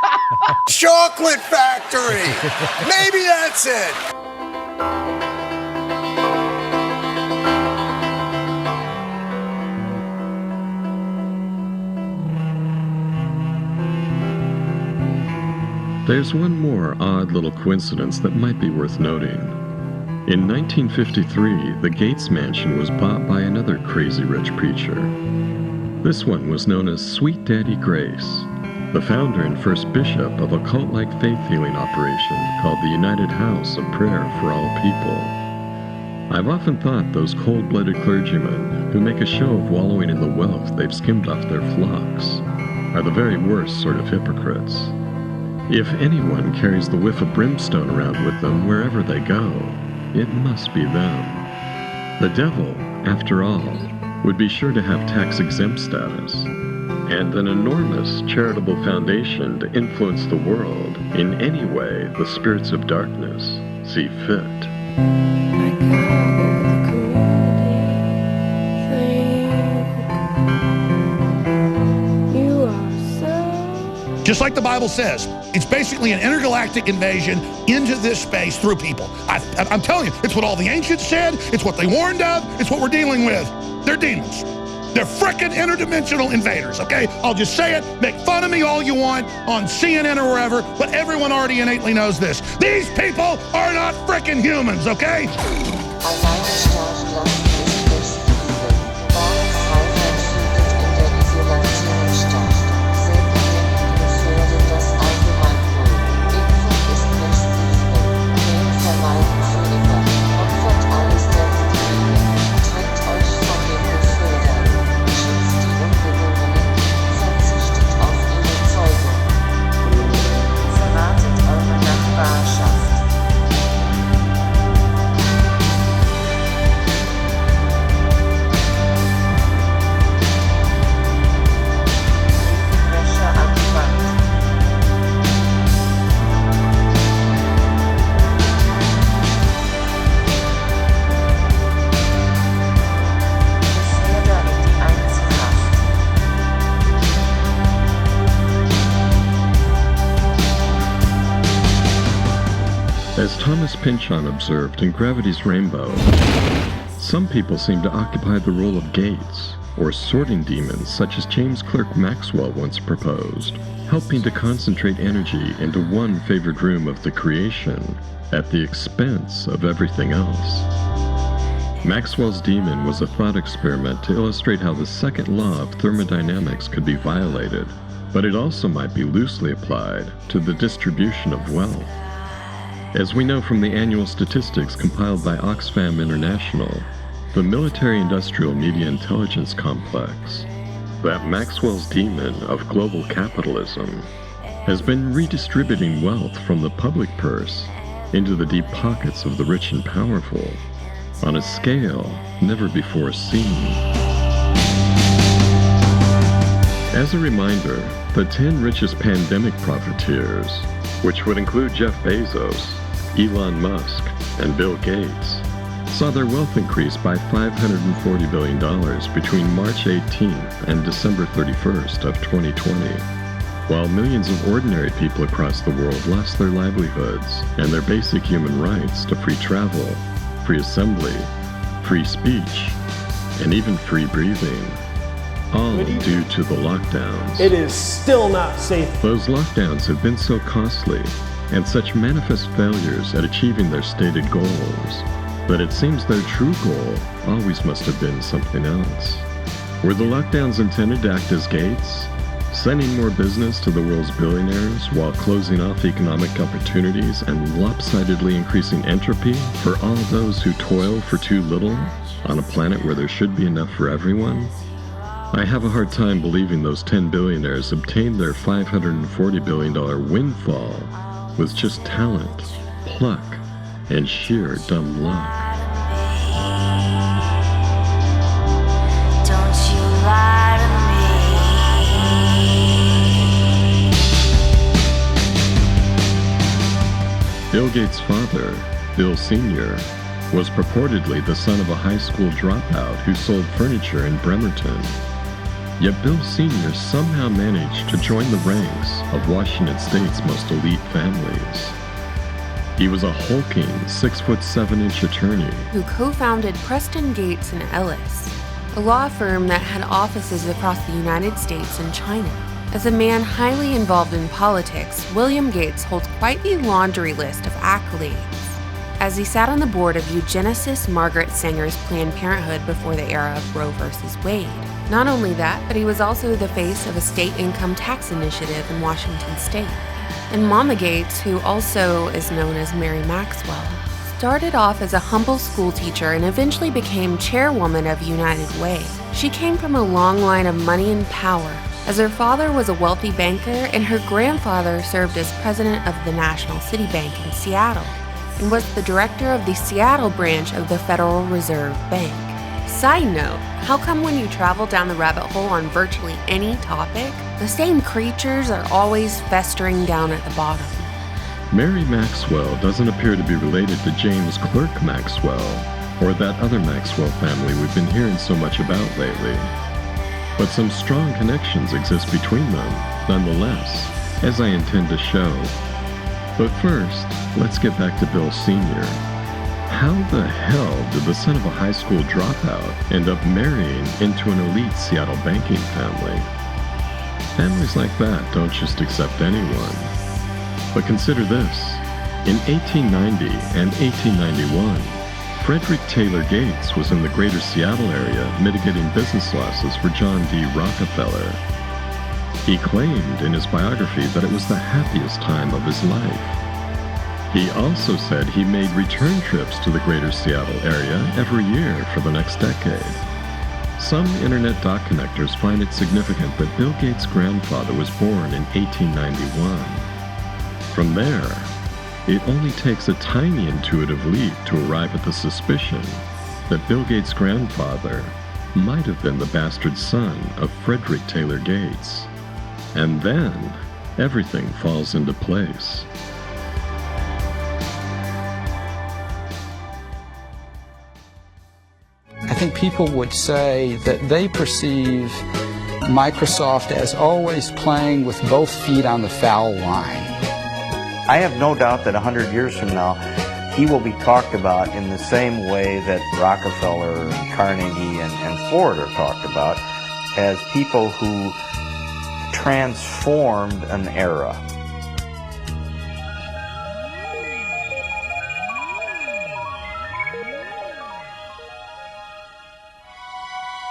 S24: chocolate factory. Maybe that's it.
S3: There's one more odd little coincidence that might be worth noting. In 1953, the Gates Mansion was bought by another crazy rich preacher. This one was known as Sweet Daddy Grace, the founder and first bishop of a cult-like faith-healing operation called the United House of Prayer for All People. I've often thought those cold-blooded clergymen who make a show of wallowing in the wealth they've skimmed off their flocks are the very worst sort of hypocrites. If anyone carries the whiff of brimstone around with them wherever they go, it must be them. The devil, after all, would be sure to have tax-exempt status and an enormous charitable foundation to influence the world in any way the spirits of darkness see fit.
S5: Just like the Bible says, it's basically an intergalactic invasion into this space through people. I'm telling you, it's what all the ancients said, it's what they warned of, it's what we're dealing with. They're demons. They're frickin' interdimensional invaders, okay? I'll just say it, make fun of me all you want on CNN or wherever, but everyone already innately knows this. These people are not frickin' humans, okay?
S3: As Thomas Pynchon observed in Gravity's Rainbow, some people seem to occupy the role of gates, or sorting demons such as James Clerk Maxwell once proposed, helping to concentrate energy into one favored room of the creation at the expense of everything else. Maxwell's demon was a thought experiment to illustrate how the second law of thermodynamics could be violated, but it also might be loosely applied to the distribution of wealth. As we know from the annual statistics compiled by Oxfam International, the military-industrial media intelligence complex, that Maxwell's demon of global capitalism has been redistributing wealth from the public purse into the deep pockets of the rich and powerful on a scale never before seen. As a reminder, the 10 richest pandemic profiteers, which would include Jeff Bezos, Elon Musk, and Bill Gates, saw their wealth increase by $540 billion between March 18th and December 31st of 2020, while millions of ordinary people across the world lost their livelihoods and their basic human rights to free travel, free assembly, free speech, and even free breathing, all due to the lockdowns.
S8: It is still not safe.
S3: Those lockdowns have been so costly and such manifest failures at achieving their stated goals that it seems their true goal always must have been something else. Were the lockdowns intended to act as gates, sending more business to the world's billionaires while closing off economic opportunities and lopsidedly increasing entropy for all those who toil for too little on a planet where there should be enough for everyone? I have a hard time believing those 10 billionaires obtained their $540 billion windfall with just talent, pluck, and sheer dumb luck.
S9: Don't you lie to me.
S3: Bill Gates' father, Bill Sr., was purportedly the son of a high school dropout who sold furniture in Bremerton. Yet Bill Sr. somehow managed to join the ranks of Washington State's most elite families. He was a hulking 6'7" attorney
S10: who co-founded Preston Gates and Ellis, a law firm that had offices across the United States and China. As a man highly involved in politics, William Gates holds quite the laundry list of accolades. As he sat on the board of eugenicist Margaret Sanger's Planned Parenthood before the era of Roe v. Wade. Not only that, but he was also the face of a state income tax initiative in Washington state. And Mama Gates, who also is known as Mary Maxwell, started off as a humble school teacher and eventually became chairwoman of United Way. She came from a long line of money and power, as her father was a wealthy banker and her grandfather served as president of the National City Bank in Seattle and was the director of the Seattle branch of the Federal Reserve Bank. Side note, how come when you travel down the rabbit hole on virtually any topic, the same creatures are always festering down at the bottom?
S3: Mary Maxwell doesn't appear to be related to James Clerk Maxwell or that other Maxwell family we've been hearing so much about lately. But some strong connections exist between them, nonetheless, as I intend to show. But first, let's get back to Bill Sr. How the hell did the son of a high school dropout end up marrying into an elite Seattle banking family? Families like that don't just accept anyone. But consider this. In 1890 and 1891, Frederick Taylor Gates was in the greater Seattle area mitigating business losses for John D. Rockefeller. He claimed in his biography that it was the happiest time of his life. He also said he made return trips to the greater Seattle area every year for the next decade. Some internet dot connectors find it significant that Bill Gates' grandfather was born in 1891. From there, it only takes a tiny intuitive leap to arrive at the suspicion that Bill Gates' grandfather might have been the bastard son of Frederick Taylor Gates. And then, everything falls into place.
S7: I think people would say that they perceive Microsoft as always playing with both feet on the foul line.
S11: I have no doubt that 100 years from now, he will be talked about in the same way that Rockefeller and Carnegie and Ford are talked about, as people who transformed an era.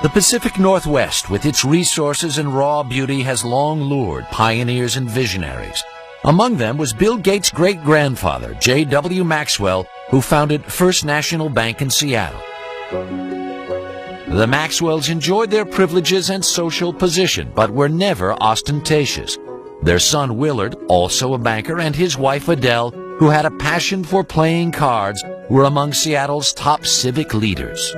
S12: The Pacific Northwest, with its resources and raw beauty, has long lured pioneers and visionaries. Among them was Bill Gates' great-grandfather, J.W. Maxwell, who founded First National Bank in Seattle. The Maxwells enjoyed their privileges and social position, but were never ostentatious. Their son Willard, also a banker, and his wife Adele, who had a passion for playing cards, were among Seattle's top civic leaders.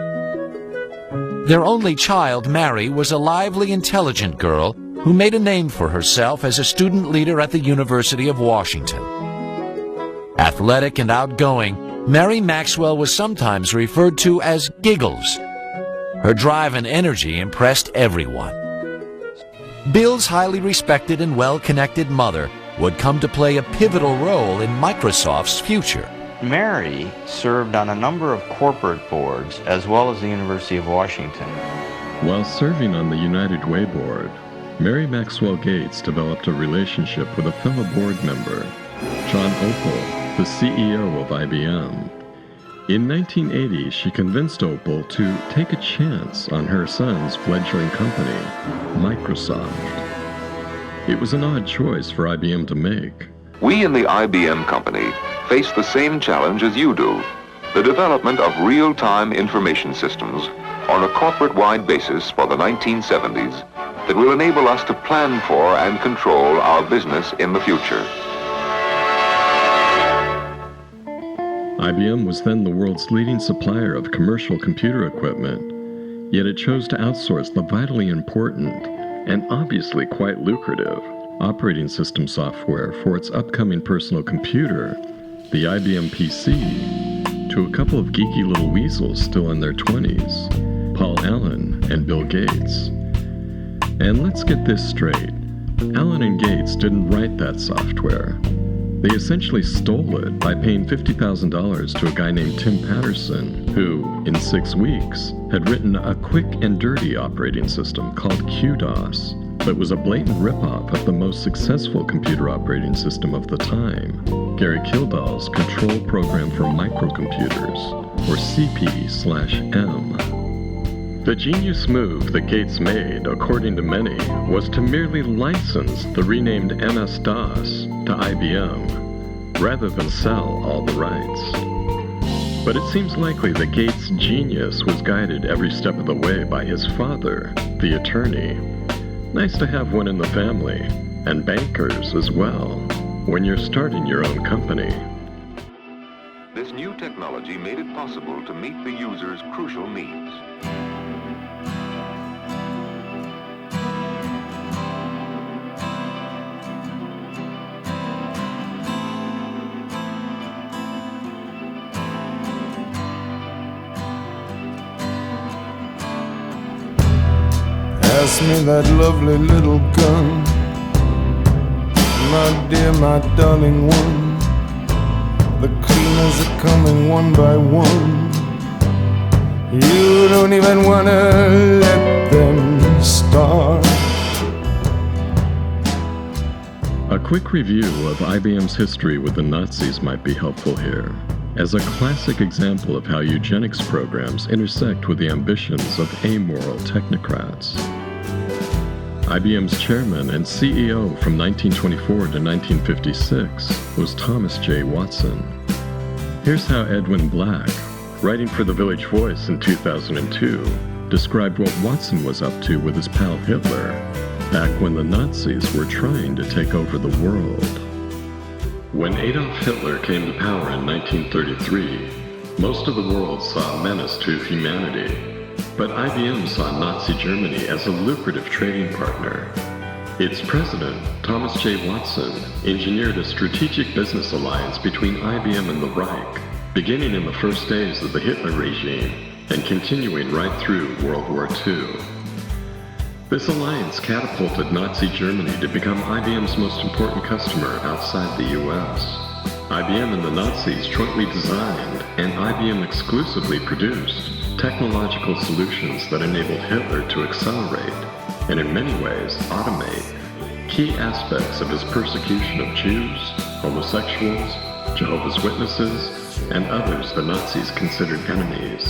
S12: Their only child, Mary, was a lively, intelligent girl who made a name for herself as a student leader at the University of Washington. Athletic and outgoing, Mary Maxwell was sometimes referred to as Giggles. Her drive and energy impressed everyone. Bill's highly respected and well-connected mother would come to play a pivotal role in Microsoft's future.
S11: Mary served on a number of corporate boards as well as the University of Washington.
S3: While serving on the United Way board, Mary Maxwell Gates developed a relationship with a fellow board member, John Opel, the CEO of IBM. In 1980, she convinced Opel to take a chance on her son's fledgling company, Microsoft. It was an odd choice for IBM to make.
S20: We in the IBM company face the same challenge as you do, the development of real-time information systems on a corporate-wide basis for the 1970s that will enable us to plan for and control our business in the future.
S3: IBM was then the world's leading supplier of commercial computer equipment, yet it chose to outsource the vitally important and obviously quite lucrative operating system software for its upcoming personal computer, the IBM PC, to a couple of geeky little weasels still in their 20s, Paul Allen and Bill Gates. And let's get this straight. Allen and Gates didn't write that software. They essentially stole it by paying $50,000 to a guy named Tim Patterson, who, in 6 weeks, had written a quick and dirty operating system called QDOS that was a blatant ripoff of the most successful computer operating system of the time, Gary Kildall's Control Program for Microcomputers, or CP/M. The genius move that Gates made, according to many, was to merely license the renamed MS-DOS to IBM, rather than sell all the rights. But it seems likely that Gates' genius was guided every step of the way by his father, the attorney. Nice to have one in the family, and bankers as well, when you're starting your own company.
S20: This new technology made it possible to meet the user's crucial needs.
S25: Pass me that lovely little gun, my dear, my darling one. The cleaners are coming one by one. You don't even wanna let them start.
S3: A quick review of IBM's history with the Nazis might be helpful here. as a classic example of how eugenics programs intersect with the ambitions of amoral technocrats. IBM's chairman and CEO from 1924 to 1956 was Thomas J. Watson. Here's how Edwin Black, writing for The Village Voice in 2002, described what Watson was up to with his pal Hitler back when the Nazis were trying to take over the world. When Adolf Hitler came to power in 1933, most of the world saw a menace to humanity. But IBM saw Nazi Germany as a lucrative trading partner. Its president, Thomas J. Watson, engineered a strategic business alliance between IBM and the Reich, beginning in the first days of the Hitler regime and continuing right through World War II. This alliance catapulted Nazi Germany to become IBM's most important customer outside the US. IBM and the Nazis jointly designed and IBM exclusively produced technological solutions that enabled Hitler to accelerate, and in many ways automate, key aspects of his persecution of Jews, homosexuals, Jehovah's Witnesses, and others the Nazis considered enemies.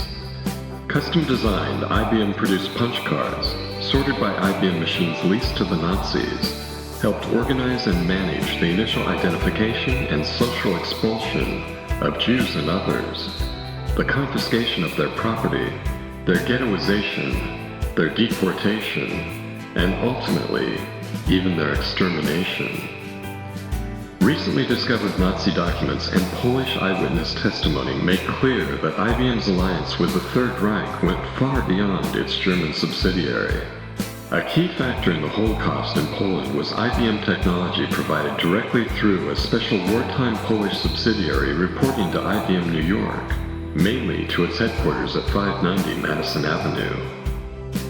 S3: Custom-designed IBM-produced punch cards, sorted by IBM machines leased to the Nazis, helped organize and manage the initial identification and social expulsion of Jews and others, the confiscation of their property, their ghettoization, their deportation, and ultimately, even their extermination. Recently discovered Nazi documents and Polish eyewitness testimony make clear that IBM's alliance with the Third Reich went far beyond its German subsidiary. A key factor in the Holocaust in Poland was IBM technology provided directly through a special wartime Polish subsidiary reporting to IBM New York, mainly to its headquarters at 590 Madison Avenue.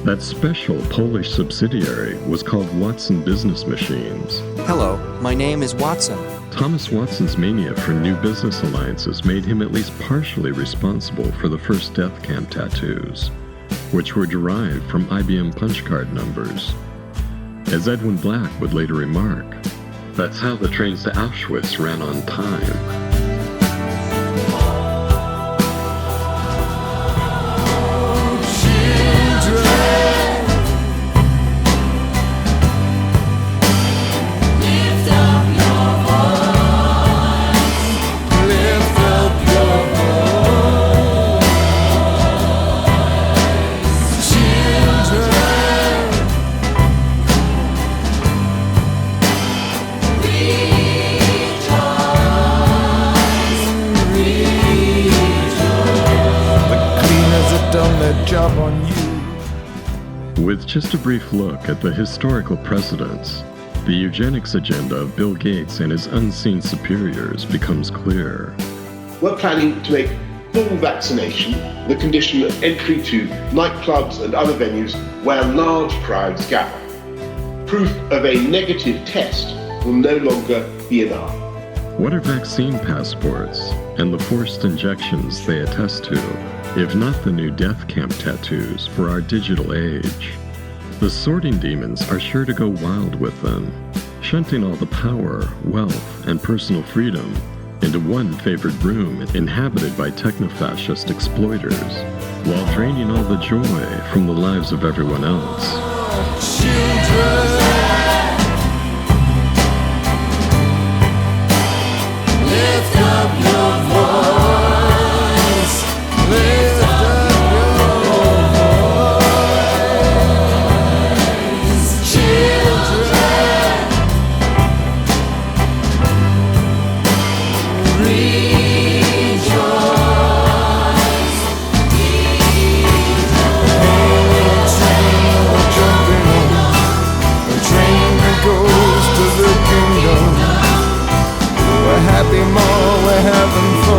S3: That special Polish subsidiary was called Watson Business Machines.
S6: Hello, my name is Watson.
S3: Thomas Watson's mania for new business alliances made him at least partially responsible for the first death camp tattoos, which were derived from IBM punch card numbers. As Edwin Black would later remark, that's how the trains to Auschwitz ran on time. With just a brief look at the historical precedents, the eugenics agenda of Bill Gates and his unseen superiors becomes clear.
S13: We're planning to make full vaccination the condition of entry to nightclubs and other venues where large crowds gather. Proof of a negative test will no longer be enough.
S3: What are vaccine passports and the forced injections they attest to, if not the new death camp tattoos for our digital age? The sorting demons are sure to go wild with them, shunting all the power, wealth, and personal freedom into one favored room inhabited by technofascist exploiters, while draining all the joy from the lives of everyone else.
S25: Children, lift up your voice, lift up your voice. Children, rejoice, a train that goes to the kingdom. We're happy more, we're having fun.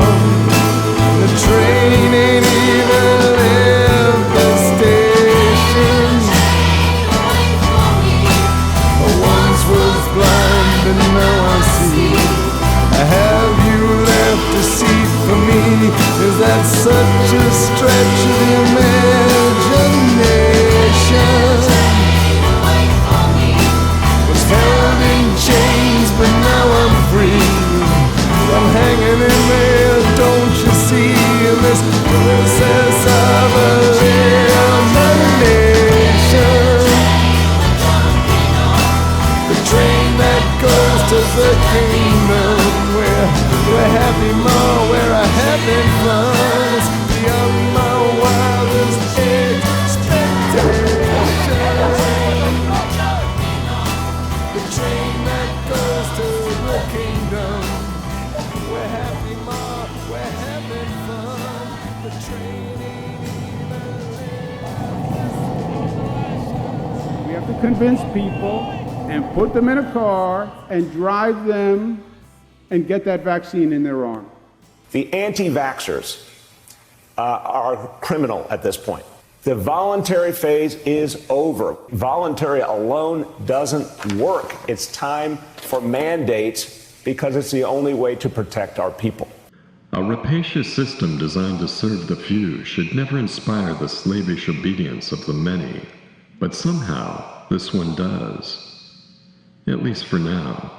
S14: to convince people and put them in a car and drive them and get that vaccine in their arm.
S16: The anti-vaxxers are criminal at this point. The voluntary phase is over. Voluntary alone doesn't work. It's time for mandates because it's the only way to protect our people.
S3: A rapacious system designed to serve the few should never inspire the slavish obedience of the many. But somehow, this one does. At least for now.